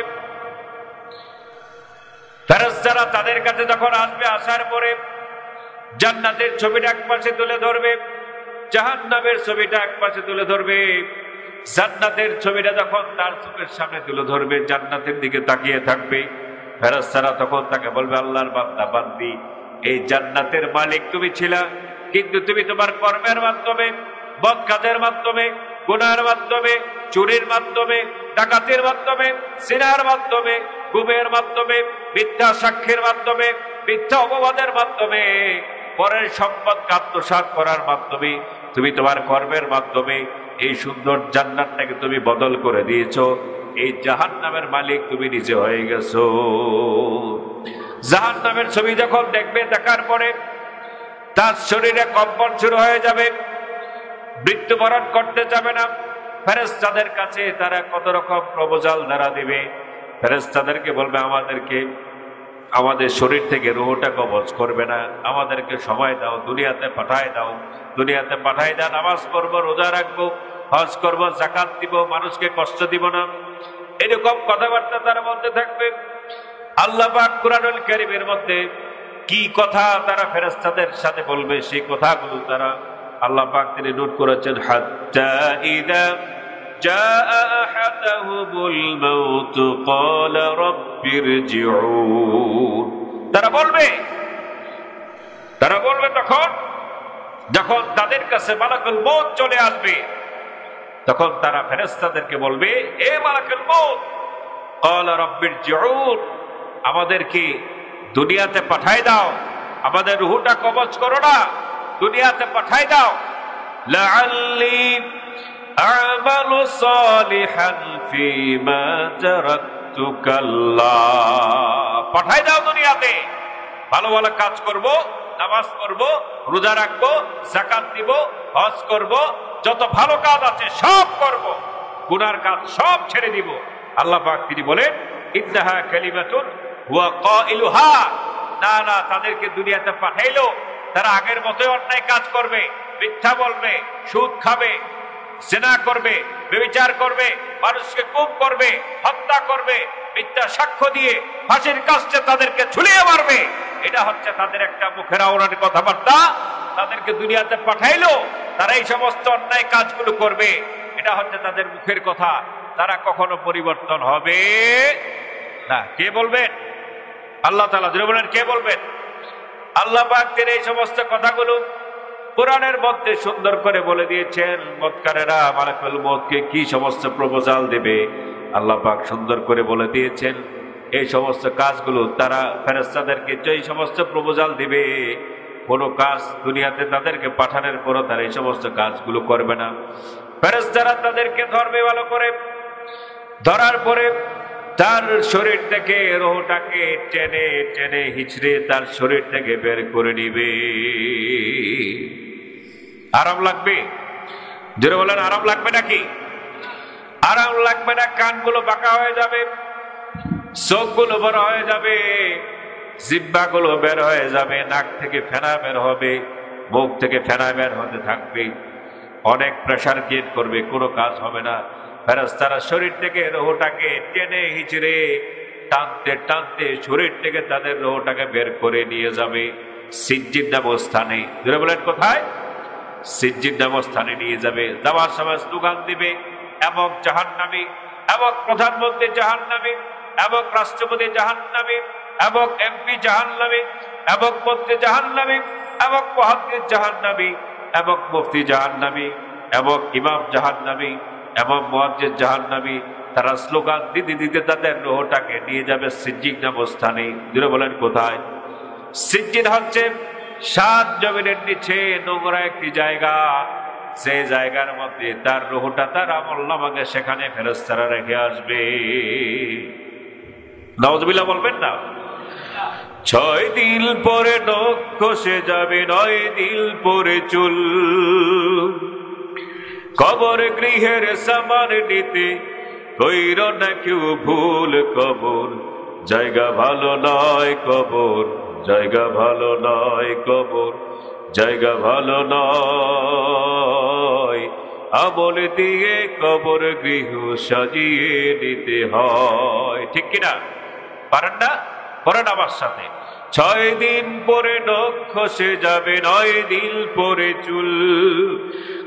ফেরেশতারা তাদের কাছে যখন আসবে, আসার পরে জান্নাতের ছবিটা এক পাশে তুলে ধরবে, জাহান্নামের ছবিটা এক পাশে তুলে ধরবে। জান্নাতের ছবিটা যখন তার চোখের সামনে তুলে ধরবে, জান্নাতের দিকে তাকিয়ে থাকবে। ফেরেশতারা তখন তাকে বলবে, আল্লাহর বান্দা বান্দি, এই জান্নাতের মালিক তুমি ছিলা, কিন্তু তুমি তোমার কর্মের মাধ্যমে, বদ কাজের মাধ্যমে, গুনাহের মাধ্যমে, চুরির মাধ্যমে, ডাকাতির মাধ্যমে, জিনার মাধ্যমে, গুমের মাধ্যমে, মিথ্যা সাক্ষীর মাধ্যমে, মিথ্যা অপবাদের মাধ্যমে, পরের সম্পদ আত্মসাৎ করার মাধ্যমে, তুমি তোমার কর্মের মাধ্যমে এই সুন্দর জান্নাতটাকে তুমি বদল করে দিয়েছো। এই জাহান্নামের মালিক তুমি নিজে হয়ে গেছো। জাহান্নামের ছবি যখন দেখবে, দেখার পরে তার শরীরে কম্পন শুরু হয়ে যাবে, মৃত্যুবরণ করতে যাবে না। ফেরেশতাদের কাছে তারা কত রকম প্রপোজাল দ্বারা দিবে। ফেরেশতাদেরকে বলবে, আমাদের শরীর থেকে রূহটা কবজ করবে না, আমাদেরকে সময় দাও, দুনিয়াতে পাঠায় দাও, দুনিয়াতে পাঠায় দাও, নামাজ পড়বো, রোজা রাখবো, হজ করবো, যাকাত দিব, মানুষকে কষ্ট দিব না। এরকম কথাবার্তা তারা বলতে থাকবে। আল্লাহ পাক কুরআনুল কারীমের মধ্যে কি কথা তারা ফেরেশতাদের সাথে বলবে, সেই কথাগুলো তারা আল্লাহ পাক তিনি নোট করেছেন। হাত্তা ইযা জাআ আহাদাহুমুল মাউত ক্বালা রাব্বিরজিউন, তারা বলবে তখন যখন তাদের কাছে মালাকুল মউত চলে আসবে, তখন তারা ফেরেশতাদেরকে বলবে, এ মালাকুল মউত, ক্বালা রাব্বিরজিউন, আমাদেরকে দুনিয়াতে পাঠায় দাও, আমাদের রূহটা কবজ করো না, দুনিয়াতে পাঠায় দাও। লাআল্লি আ'মালু সালিহান ফীমা তারাকতু, কাল্লা, পাঠায় দাও দুনিয়াতে, ভালো ভালো কাজ করব, নামাজ পড়ব, রোজা রাখবো, যাকাত দিব, হজ করব, যত ভালো কাজ আছে সব করব, গুনার কাজ সব ছেড়ে দিব। আল্লাহ পাক তিনি বলেন, ইন্নাহা কালিমাতুন হুয়া কাইলুহা, না না, তাদেরকে দুনিয়াতে পাঠাইলো, তারা আগের মতোই অন্যায় কাজ করবে, মিথ্যা বলবে, সুদ খাবে, জিনা করবে, ব্যভিচার করবে, মানুষকে গুম করবে, হত্যা করবে, মিথ্যা সাক্ষ্য দিয়ে ফাঁসির কাস্টে তাদেরকে ঝুলিয়ে মারবে। এটা হচ্ছে তাদের একটা মুখের আওড়ার কথাবার্তা। তাদেরকে দুনিয়াতে পাঠাইলো, তারা এই সমস্ত অন্যায় কাজগুলো করবে, এটা হচ্ছে তাদের মুখের কথা। তারা কখনো পরিবর্তন হবে না। কে বলবেন? আল্লাহ তাআলা। জোরে বলেন, কে বলবেন? আল্লাহ পাক তিনি এই সমস্ত কথাগুলো কোরআনের মধ্যে সুন্দর করে বলে দিয়েছেন। মক্কারেরা মালাকুল মউতকে কি সমস্ত প্রপোজাল দেবে আল্লাহ পাক সুন্দর করে বলে দিয়েছেন। এই সমস্ত কাজগুলো তারা ফেরেশতাদেরকে যে সমস্ত প্রপোজাল দিবে, কোনো কাজ দুনিয়াতে তাদেরকে পাঠানোর পরও তারা এই সমস্ত কাজগুলো করবে না। ফেরেশতারা তাদেরকে ধরবে, ভালো করে ধরার পরে তার শরীর থেকে রূহটাকে টেনে টেনে হিচড়ে তার শরীর থেকে বের করে নিবে। আরাম লাগবে? জোরে বলেন, আরাম লাগবে নাকি? আরাম লাগবে না। কানগুলো বাঁকা হয়ে যাবে, চোখগুলো বড় হয়ে যাবে, জিহ্বাগুলো বের হয়ে যাবে, নাক থেকে ফেনা বের হবে, মুখ থেকে ফেনা বের হতে থাকবে, অনেক প্রেসার ক্রিয়েট করবে, কোনো কাজ হবে না। ফেরেশতারা শরীর থেকে রূহটাকে টেনে হিচড়ে টানতে টানতে শরীর থেকে তাদের রূহটাকে বের করে নিয়ে যাবে সিজ্জিদ নামক স্থানে। ধরে বলেন কোথায়? সিজ্জিদ নামক স্থানে নিয়ে যাবে। যাওয়ার সময় স্লোগান দিবে, এবং জাহান্নামী, এবং প্রধানমন্ত্রী জাহান্নামী, এবং রাষ্ট্রপতি জাহান্নামী, এবং এমপি জাহান্নামী, এবং মন্ত্রী জাহান্নামী, এবং মুহাদ্দিস জাহান্নামী, এবং মুফতি জাহান্নামী, এবং ইমাম জাহান্নামী, এবং মুয়াজ্জিজ জাহান্নামী। তারা স্লোগান দিতে দিতে তাদের রূহটাকে নিয়ে যাবে সিজ্জিদ নামক স্থানে। ধরে বলেন কোথায়? সিজ্জিদ হচ্ছে 7 জমিনের নিচে নোংরা একটি জায়গা। সেই জায়গার মধ্যে তার রূহটা তার আমলনামাকে সেখানে ফেরেশতারা রেখে আসবে। নাউজুবিল্লাহ বলবেন না? 6 দিন পরে নখ খসে যাবে, 9 দিন পরে চুল, কবর গৃহের সামান নিতে কইর না কেউ ভুল। কবর জায়গা ভালো নয়, কবর জায়গা ভালো নয়, কবর জায়গা ভালো নয়। আমল দিয়ে কবর গৃহ সাজিয়ে নিতে হয়। ঠিক কিনা? পারেন না? করেন আমার সাথে। 6 দিন পরে নখ খসে যাবে, 9 দিন পরে চুল,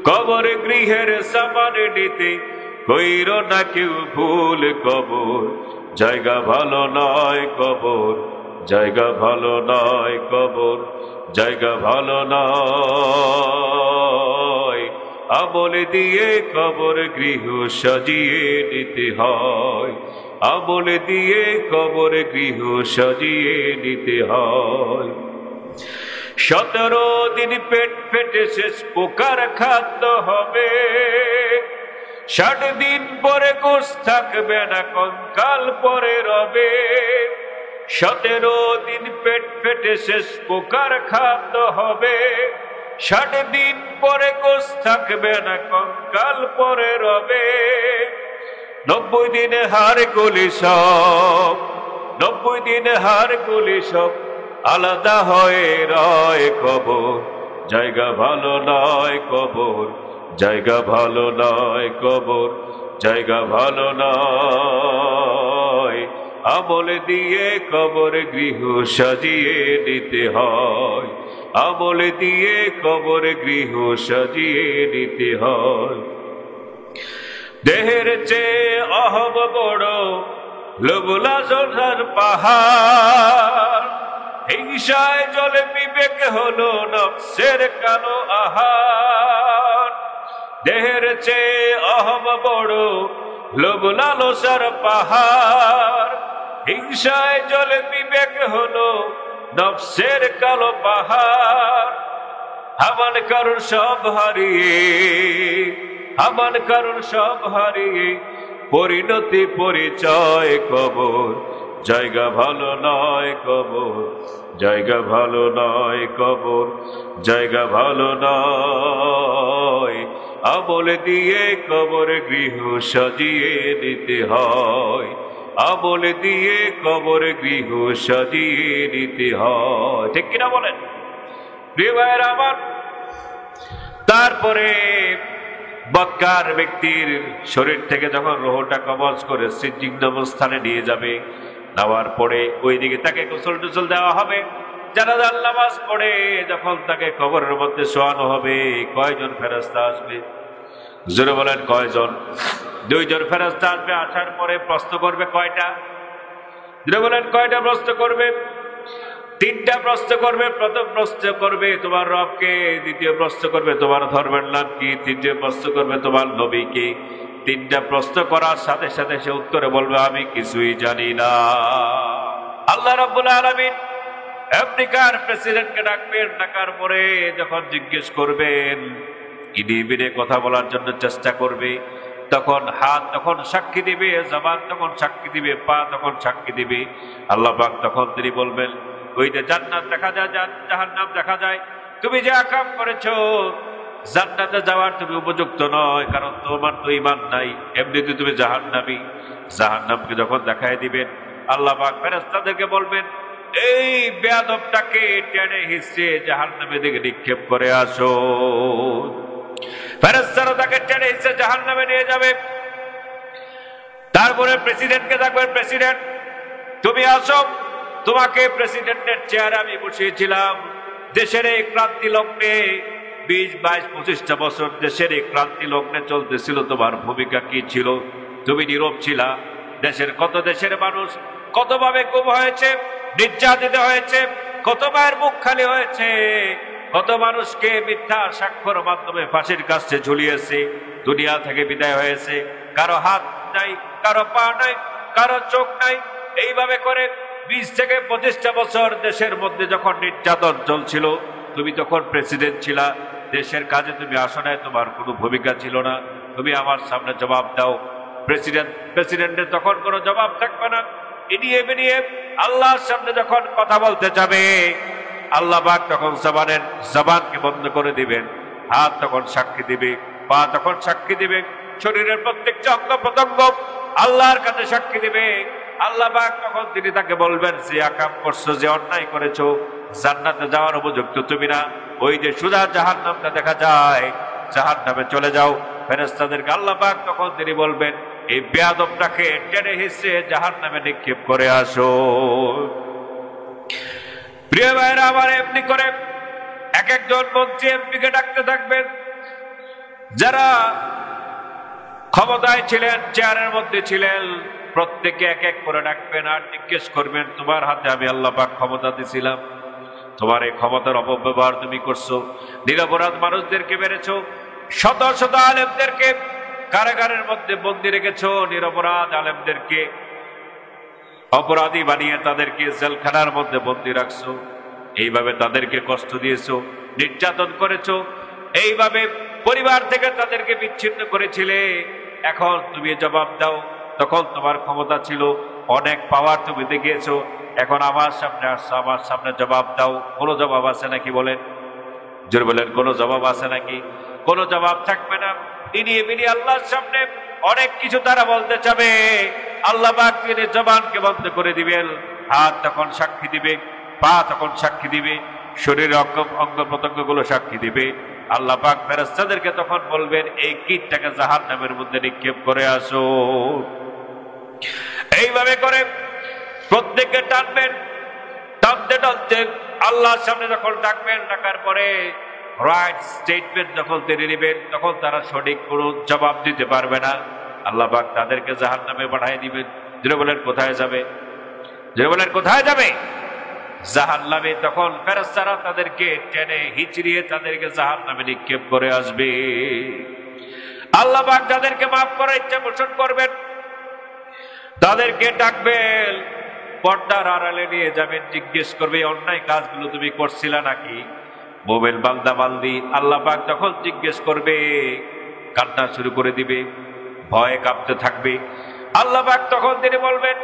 কবর গৃহের সামান নিতে কইর না কেউ ভুল। কবর জায়গা ভালো নয়, কবর জায়গা ভালো নয়, কবর জায়গা ভালো নয়। আমল দিয়ে কবর গৃহ সাজিয়ে নিতে হয়, আমল দিয়ে কবর গৃহ সাজিয়ে নিতে হয়। 17 দিন পেট ফেটে শেষ পোকার খাদ্য হবে, 60 দিন পরে গোশ থাকবে না, কঙ্কাল পরে রবে। 17 দিন পেট ফেটে শেষ পোকার খাদ্য হবে, 60 দিন পরে গোশ থাকবে না, কঙ্কাল পরে রবে। 90 দিনে হাড় গলি সব, 90 দিনে হাড় গলি সব আলাদা হয়ে রয়। কবর জায়গা ভালো নয়, কবর জায়গা ভালো নয়, কবর জায়গা ভালো নয়। আমল দিয়ে কবর গৃহ সাজিয়ে নিতে হয়, আমল দিয়ে কবর গৃহ সাজিয়ে নিতে হয়। দেহের চেয়ে অহব বড়, লোভ লালসার পাহাড়, হিংসায় জলে বিবেক হলো নফসের কালো আহার। দেহের চেয়ে অহম বড়, লোভ লালসার পাহাড়, হিংসায় জলে বিবেক হলো নফসের কালো পাহাড়। আমার কারণ সব হারিয়ে, আমার কারণ সব হারিয়ে পরিণতি পরিচয়। কবর জায়গা ভালো নয়, কবর জায়গা ভালো নয়, কবর জায়গা ভালো নয়। আমল দিয়ে কবর গৃহ সাজিয়ে নিতে হয়, আমল দিয়ে কবর গৃহ সাজিয়ে নিতে হয়। ঠিক কিনা বলেন প্রিয় ভাইয়েরা আমার? তারপরে বৎকার ব্যক্তির শরীর থেকে যখন রূহটা কবজ করে সিজ্জিদ নামক স্থানে নিয়ে যাবে, নেওয়ার পরে ওইদিকে তাকে গোসল টোসল দেওয়া হবে, জানাজার নামাজ পড়ে যখন তাকে কবরের মধ্যে শোয়ানো হবে, কয়জন ফেরেশতা আসবে? জোরে বলেন কয়জন? 2 জন ফেরেশতা আসবে। আসার পরে প্রশ্ন করবে কয়টা? জোরে বলেন কয়টা প্রশ্ন করবে? 3টা প্রশ্ন করবে। প্রথম প্রশ্ন করবে তোমার রবকে, দ্বিতীয় প্রশ্ন করবে তোমার ধর্মের নাম কি, তৃতীয় প্রশ্ন করবে তোমার নবীকে। 3টা প্রশ্ন করার সাথে সাথে সে উত্তরে বলবে আমি কিছুই জানি না। আল্লাহ রাব্বুল আলামিন আমেরিকার প্রেসিডেন্টকে ডাকবেন। ডাকার পরে যখন জিজ্ঞেস করবেন, ইনিবিনে কথা বলার জন্য চেষ্টা করবে, তখন হাত তখন সাক্ষী দিবে, জবান তখন সাক্ষী দিবে, পা তখন সাক্ষী দিবে। আল্লাহ পাক তখন তিনি বলবেন, ওই যে জান্নাত দেখা যায়, জাহান্নাম দেখা যায়, তুমি যে আকাম করেছো, জান্নাতে যাওয়ার তুমি উপযুক্ত নয়, কারণ তোমার তো ঈমান নাই, এমনিতে তুমি জাহান্নামী। জাহান্নামকে যখন দেখায় দিবেন, আল্লাহ পাক ফেরেশতাদেরকে বলবেন, এই বেয়াদবটাকে টেনে হিঁচড়ে জাহান্নামের দিকে নিক্ষেপ করে আসো। ফেরেশতারা তাকে টেনে হিঁচড়ে জাহান্নামে নিয়ে যাবে। তারপরে প্রেসিডেন্টকে ডাকবেন, প্রেসিডেন্ট তুমি আসো, তোমাকে প্রেসিডেন্টের চেয়ারে আমি বসিয়েছিলাম। দেশের এই ক্রান্তি লগ্নে 20, 22, 25টা বছর দেশের এই ক্রান্তি লগ্নে চলতেছিল, তোমার ভূমিকা কি ছিল? তুমি নীরব ছিলা। কত দেশের মানুষ কতভাবে গুম হয়েছে, নির্যাতিত হয়েছে, কত মায়ের মুখ খালি হয়েছে, কত মানুষকে মিথ্যা সাক্ষ্যের মাধ্যমে ফাঁসির কাছে ঝুলিয়েছে, দুনিয়া থেকে বিদায় হয়েছে। কারো হাত নাই, কারো পা নাই, কারো চোখ নাই। এইভাবে করে 20 থেকে 25টা বছর দেশের মধ্যে যখন নির্যাতন চলছিল, তুমি তখন প্রেসিডেন্ট ছিলা। দেশের কাজে তুমি আসো নাই, তোমার কোনো ভূমিকা ছিল না। তুমি আমার সামনে জবাব দাও। প্রেসিডেন্টের তখন কোনো জবাব থাকবে না। এনিয়ে বেরিয়ে আল্লাহর সামনে যখন কথা বলতে যাবে, আল্লাহ পাক তখন জবানকে বন্ধ করে দিবেন। হাত তখন সাক্ষী দিবে, পা তখন সাক্ষী দিবে, শরীরের প্রত্যেকটা অঙ্গ প্রত্যঙ্গ আল্লাহর কাছে সাক্ষী দিবে। আল্লাহ পাক তখন তিনি তাকে বলবেন, যে আকাম করছো, যে অন্যায় করেছো, জান্নাতে যাওয়ার উপযুক্ত তুমি না। ওই যে সোজা জাহান্নামটা দেখা যায়, জাহান্নামে চলে যাও। ফেরেশতাদেরকে আল্লাহ পাক তখন তিনি বলবেন, এই বেয়াদবটাকে টেনে হিঁচড়ে জাহান্নামে নিক্ষেপ করে আসো। প্রিয় ভাইরা আমার, এমনি করে এক একজন মন্ত্রী এমপিকে ডাকতে থাকবেন। যারা ক্ষমতায় ছিলেন, চেয়ারের মধ্যে ছিলেন, প্রত্যেকে এক এক করে ডাকবেন আর জিজ্ঞেস করবেন, তোমার হাতে আমি আল্লাহ পাক ক্ষমতা দিয়েছিলাম, তোমার এই ক্ষমতার অপব্যবহার তুমি করছো, নিরপরাধ মানুষদেরকে মেরেছো, শত শত আলেমদেরকে কারাগারের মধ্যে বন্দী রেখেছো, নিরপরাধ আলেমদেরকে অপরাধী বানিয়ে তাদেরকে জেলখানার মধ্যে বন্দী রাখছো, এইভাবে তাদেরকে কষ্ট দিয়েছো, নির্যাতন করেছো, এইভাবে পরিবার থেকে তাদেরকে বিচ্ছিন্ন করেছিলে। এখন তুমি জবাব দাও। তখন তোমার ক্ষমতা ছিল, অনেক পাওয়ার তুমি দেখিয়েছো, এখন আমার সামনে আসছো, আমার সামনে জবাব দাও। কোনো জবাব আছে নাকি বলেন? জোরে বলেন, কোনো জবাব আছে নাকি? কোনো জবাব থাকবে না। ইনিয়ে বিনিয়ে আল্লাহর সামনে অনেক কিছু তারা বলতে চাবে। আল্লাহ পাক তিনি জবানকে বন্ধ করে দিবেন। হাত তখন সাক্ষী দিবে, পা তখন সাক্ষী দিবে, শরীরের অঙ্গ প্রত্যঙ্গ গুলো সাক্ষী দিবে। আল্লাহ পাক ফেরেশতাদেরকে তখন বলবেন, এই কীটটাকে জাহান্নামের মধ্যে নিক্ষেপ করে আসো। এইভাবে করে প্রত্যেককে টানবেন। টানতে টানতে আল্লাহর সামনে যখন ডাকবেন, ডাকার পরে রাইট স্টেটমেন্ট যখন তিনি নেবেন, তখন তারা সঠিক কোনো জবাব দিতে পারবে না। আল্লাহ পাক তাদেরকে জাহান্নামে পাঠিয়ে দিবেন। জোরে বলেন কোথায় যাবে? জোরে বলেন কোথায় যাবে? জাহান্নামে। তখন ফেরেশতারা তাদেরকে টেনে হিচড়িয়ে তাদেরকে জাহান্নামে নিক্ষেপ করে আসবে। আল্লাহ পাক তাদেরকে মাফ করার ইচ্ছা পোষণ করবেন, তাদেরকে ডাকবেন, পর্দার আড়ালে নিয়ে যাবেন, জিজ্ঞেস করবে অন্যায় কাজগুলো তুমি করছিলা নাকি? মোমেন বান্দা বান্দি আল্লাহ পাক তখন জিজ্ঞেস করবে, কান্না শুরু করে দিবে, ভয়ে কাঁপতে থাকবে। আল্লাহ পাক তখন তিনি বলবেন,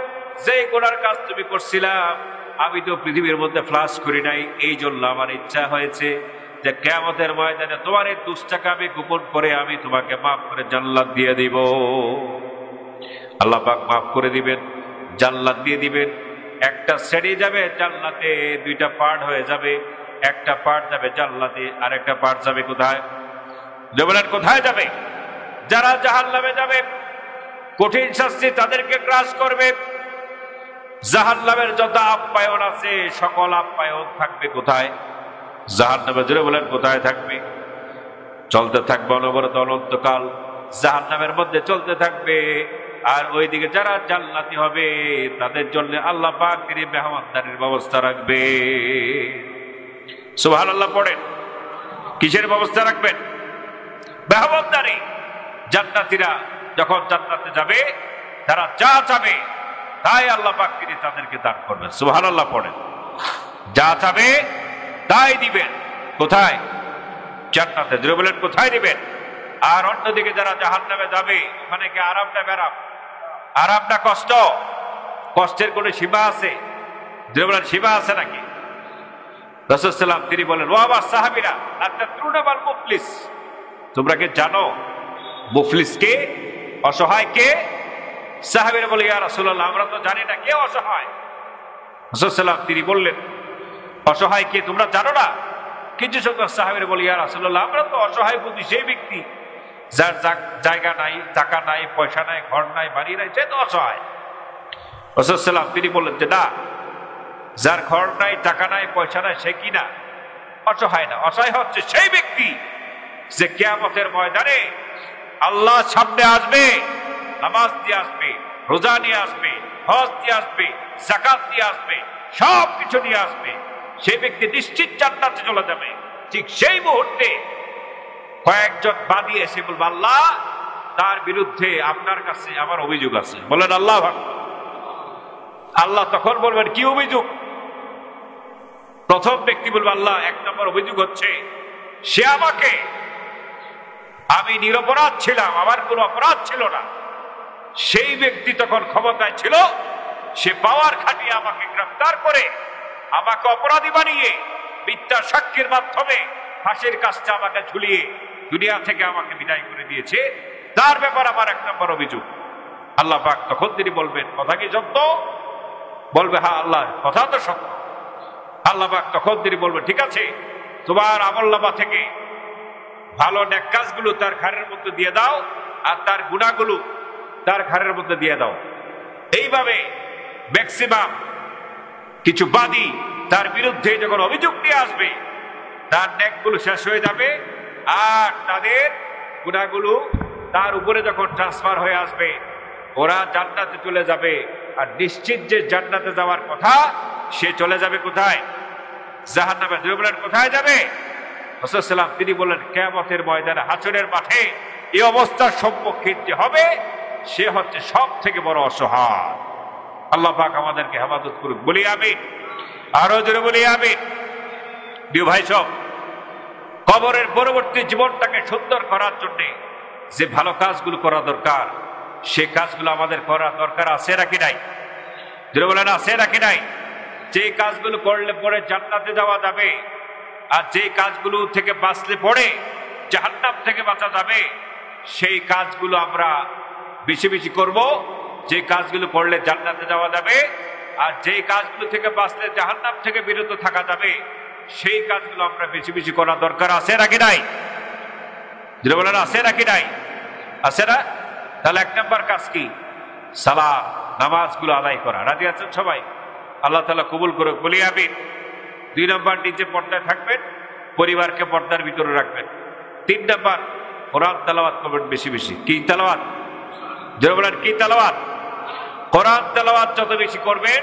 যে গুনার কাজ তুমি করছিলা আমি তো পৃথিবীর মধ্যে ফ্লাশ করি নাই, এই জন্য আমার ইচ্ছা হয়েছে যে কিয়ামতের ময়দানে তোমার এই দুষ্টাকে আমি গোপন করে আমি তোমাকে মাফ করে জান্নাত দিয়ে দিব। আল্লাহ পাক মাফ করে দিবেন, জান্নাত দিয়ে দিবেন। একটা শ্রেণী যাবে জান্নাতে, 2টা পার্ট হয়ে যাবে। একটা পার্ট যাবে জান্নাতে, আর একটা পার্ট যাবে কোথায়? বলেন কোথায় যাবে? যারা জাহান্নামে যাবে, কঠিন শাস্তি তাদেরকে গ্রাস করবে। জাহান্নামের যত আপ্যায়ন আছে সকল আপ্যায়ন থাকবে কোথায়? জাহান্নামে। জোরে বলেন কোথায় থাকবে? চলতে থাকবে অনবরত অনন্তকাল জাহান্নামের মধ্যে চলতে থাকবে। আর ওইদিকে যারা জান্নাতি হবে তাদের জন্য আল্লাহ পাক তিনি মেহমানদারির ব্যবস্থা রাখবে। সুবহানাল্লাহ পড়েন। কিসের ব্যবস্থা রাখবেন? মেহমানদারি। জান্নাতীরা যখন জান্নাতে যাবে তারা যা চাবে তাই আল্লাহ পাক তিনি তাদেরকে দান করবেন। সুবহানাল্লাহ পড়েন। যা চাবে তাই দিবেন। কোথায়? জান্নাতে। জোরে বলেন কোথায় দিবেন? আর অন্যদিকে যারা জাহান্নামে যাবে ওখানে কি আরাম না বেরাম? আরাম না কষ্ট? কষ্টের কোনো সীমা আছে? জোরে বলেন সীমা আছে নাকি? রাসূল সাল্লাল্লাহু তিনি বলেন, ও আমার সাহাবীরা, আতাদরুনা মাল মুফলিস, তোমরা কি জানো মুফলিস কে? অসহায় কে? সাহাবীরা বলে, ইয়া রাসূলুল্লাহ আমরা তো জানি না কে অসহায়। রাসূল সাল্লাল্লাহু তিনি বললেন, অসহায় কে তোমরা জানো না? কিছু সংখ্যক সাহাবীরা বলে, ইয়া রাসূলুল্লাহ আমরা তো অসহায় বুঝি সেই ব্যক্তি যার জায়গা নাই, টাকা নাই, পয়সা নাই, ঘর নাই, বাড়ি নাই, সে তো অসহায়। রাসূল সাল্লাল্লাহু তিনি বললেন যে না, যার ঘর নাই, টাকা নাই, পয়সা নাই সে কি না? অসহায় না। অসহায় হচ্ছে সেই ব্যক্তি যে কিয়ামতের ময়দানে আল্লাহ সামনে আসবে, নামাজ দিয়ে আসবে, রোজা নিয়ে আসবে, হজ দিয়ে আসবে, যাকাত দিয়ে আসবে, সব কিছু নিয়ে আসবে। সেই ব্যক্তি নিশ্চিত জান্নাতে চলে যাবে। ঠিক সেই মুহূর্তে কয়েকজন বাদী এসে বলবে, আল্লাহ তার বিরুদ্ধে আপনার কাছে আমার অভিযোগ আছে। বলেন আল্লাহু আকবার। আল্লাহ তখন বলবেন কি অভিযোগ? প্রথম ব্যক্তি বলবে, আল্লাহ এক নম্বর অভিযোগ হচ্ছে সে আমাকে, আমি নিরপরাধ ছিলাম, আমার কোনো অপরাধ ছিল না, সেই ব্যক্তি তখন ক্ষমতায় ছিল, সে পাওয়ার খাটিয়ে আমাকে গ্রেফতার করে আমাকে অপরাধী বানিয়ে মিথ্যা সাক্ষীর মাধ্যমে ফাঁসির কাজটা আমাকে ঝুলিয়ে দুনিয়া থেকে আমাকে বিদায় করে দিয়েছে। তার ব্যাপার আমার এক নম্বর অভিযোগ। আল্লাহ পাক তখন তিনি বলবেন, কথা কি সত্য? বলবে হ্যাঁ আল্লাহ কথা তো সত্য। আল্লাহ পাক তখন তিনি বলবেন, ঠিক আছে, তোমার আমলনামা থেকে ভালো নেক কাজগুলো তার ঘাড়ের মধ্যে দিয়ে দাও, আর তার গুনাহগুলো তার ঘাড়ের মধ্যে দিয়ে দাও। এইভাবে ম্যাক্সিমাম কিছু বাদী তার বিরুদ্ধে যখন অভিযোগ নিয়ে আসবে, তার নেকগুলো শেষ হয়ে যাবে, আর তাদের গুনাহগুলো তার উপরে যখন ট্রান্সফার হয়ে আসবে, ওরা জান্নাতে চলে যাবে। আর নিশ্চিত যে জান্নাতে যাওয়ার কথা, সে চলে যাবে কোথায়? জাহান্নামে। বলেন কোথায় যাবে? রাসূল সাল্লাল্লাহু তিনি বললেন, কিয়ামতের ময়দানে, হাসরের মাঠে এই অবস্থার সম্মুখীন যে হবে সে হচ্ছে সব থেকে বড় অসহায়। আল্লাহ পাক আমাদেরকে হেফাজত করুক। বলি আমিন। আরো জোরে বলি আমিন। প্রিয় ভাই সব, কবরের পরবর্তী জীবনটাকে সুন্দর করার জন্য যে ভালো কাজগুলো করা দরকার, সে কাজগুলো আমাদের করা দরকার আছে নাকি নাই? জোরে বলেন আছে নাকি নাই? যে কাজগুলো করলে পরে জান্নাতে যাওয়া যাবে, আর যে কাজগুলো থেকে বাঁচলে পরে জাহান্নাম থেকে বাঁচা যাবে, সেই কাজগুলো আমরা বেশি বেশি করব। যে কাজগুলো করলে জান্নাতে যাওয়া যাবে, আর যে কাজগুলো থেকে বাঁচলে জাহান্নাম থেকে বিরত থাকা যাবে, সেই কাজগুলো আমরা বেশি বেশি করা দরকার আছে নাকি নাই? যেটা বলেন আছে নাকি নাই? আছে না? তাহলে এক নম্বর কাজ কি? সালাত, নামাজগুলো আদায় করা। রাজি আছেন সবাই? আল্লাহ তাআলা কবুল করুক। বলি আমিন। 2 নম্বর, নিজে পর্দায় থাকবেন, পরিবারকে পর্দার ভিতরে রাখবেন। 3 নম্বর, কোরআন তেলাওয়াত করবেন বেশি বেশি। কি তেলাওয়াত? যেটা বলেন কি তেলাওয়াত? কোরআন তেলাওয়াত যত বেশি করবেন,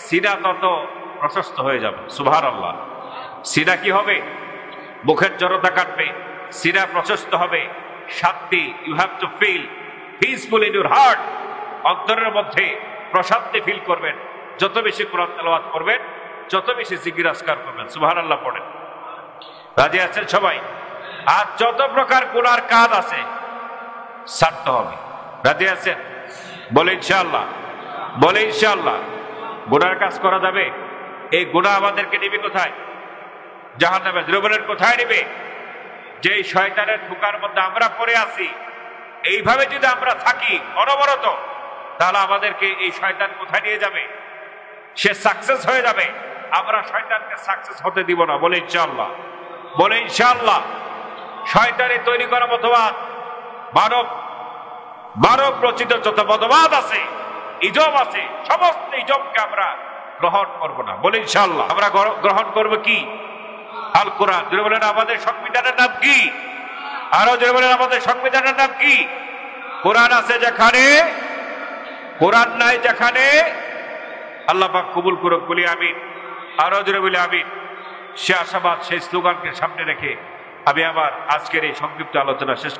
সিনা তত প্রশস্ত হয়ে যাবে। সুবহানাল্লাহ। সিনা কি হবে? মুখের জড়তা কাটবে, সিনা প্রশস্ত হবে, শান্তি। You have to feel peaceful in your heart. অন্তরের মধ্যে প্রশান্তি ফিল করবেন যত বেশি কোরআন তেলাওয়াত করবেন, যত বেশি জিকির আজকার করবেন। সুবহানাল্লাহ পড়েন। রাজি আছেন সবাই? আর যত প্রকার গুনার কাজ আছে ছাড়তে হবে। রাজি আছেন? বলে ইনশাআল্লাহ। বলে ইনশাআল্লাহ। গুনার কাজ করা যাবে? এই গুনাহ আমাদেরকে নেবে কোথায়? জাহান্নামে। বলেন কোথায় নেবে? যে শয়তানের ঠোকার মধ্যে আমরা পড়ে আছি, এইভাবে যদি আমরা থাকি অনবরত, তাহলে আমাদেরকে এই শয়তান কোথায় নিয়ে যাবে? সে সাকসেস হয়ে যাবে। আমরা শয়তানকে সাকসেস হতে দিব না। বলে ইনশাআল্লাহ। বলে ইনশাআল্লাহ। শয়তানের তৈরি করা মতবাদ, মানব রচিত যত মতবাদ আছে, ইজম আছে, সমস্ত ইজমকে আমরা গ্রহণ করব না। বলে ইনশাআল্লাহ আমরা গ্রহণ করব কি? আল কোরআন। জোরে বলেন আমাদের সংবিধানের নাম কি? আরো জোরে বলেন আমাদের সংবিধানের নাম কি? কোরআন আছে যেখানে, কোরআন নাই যেখানে। আল্লাহ পাক কবুল করুক, বলি আমিন। আরো জোরে বলি আমিন। সে আশাবাদ, সেই স্লোগানকে সামনে রেখে আমি আমার আজকের এই সংক্ষিপ্ত আলোচনা শেষ করি।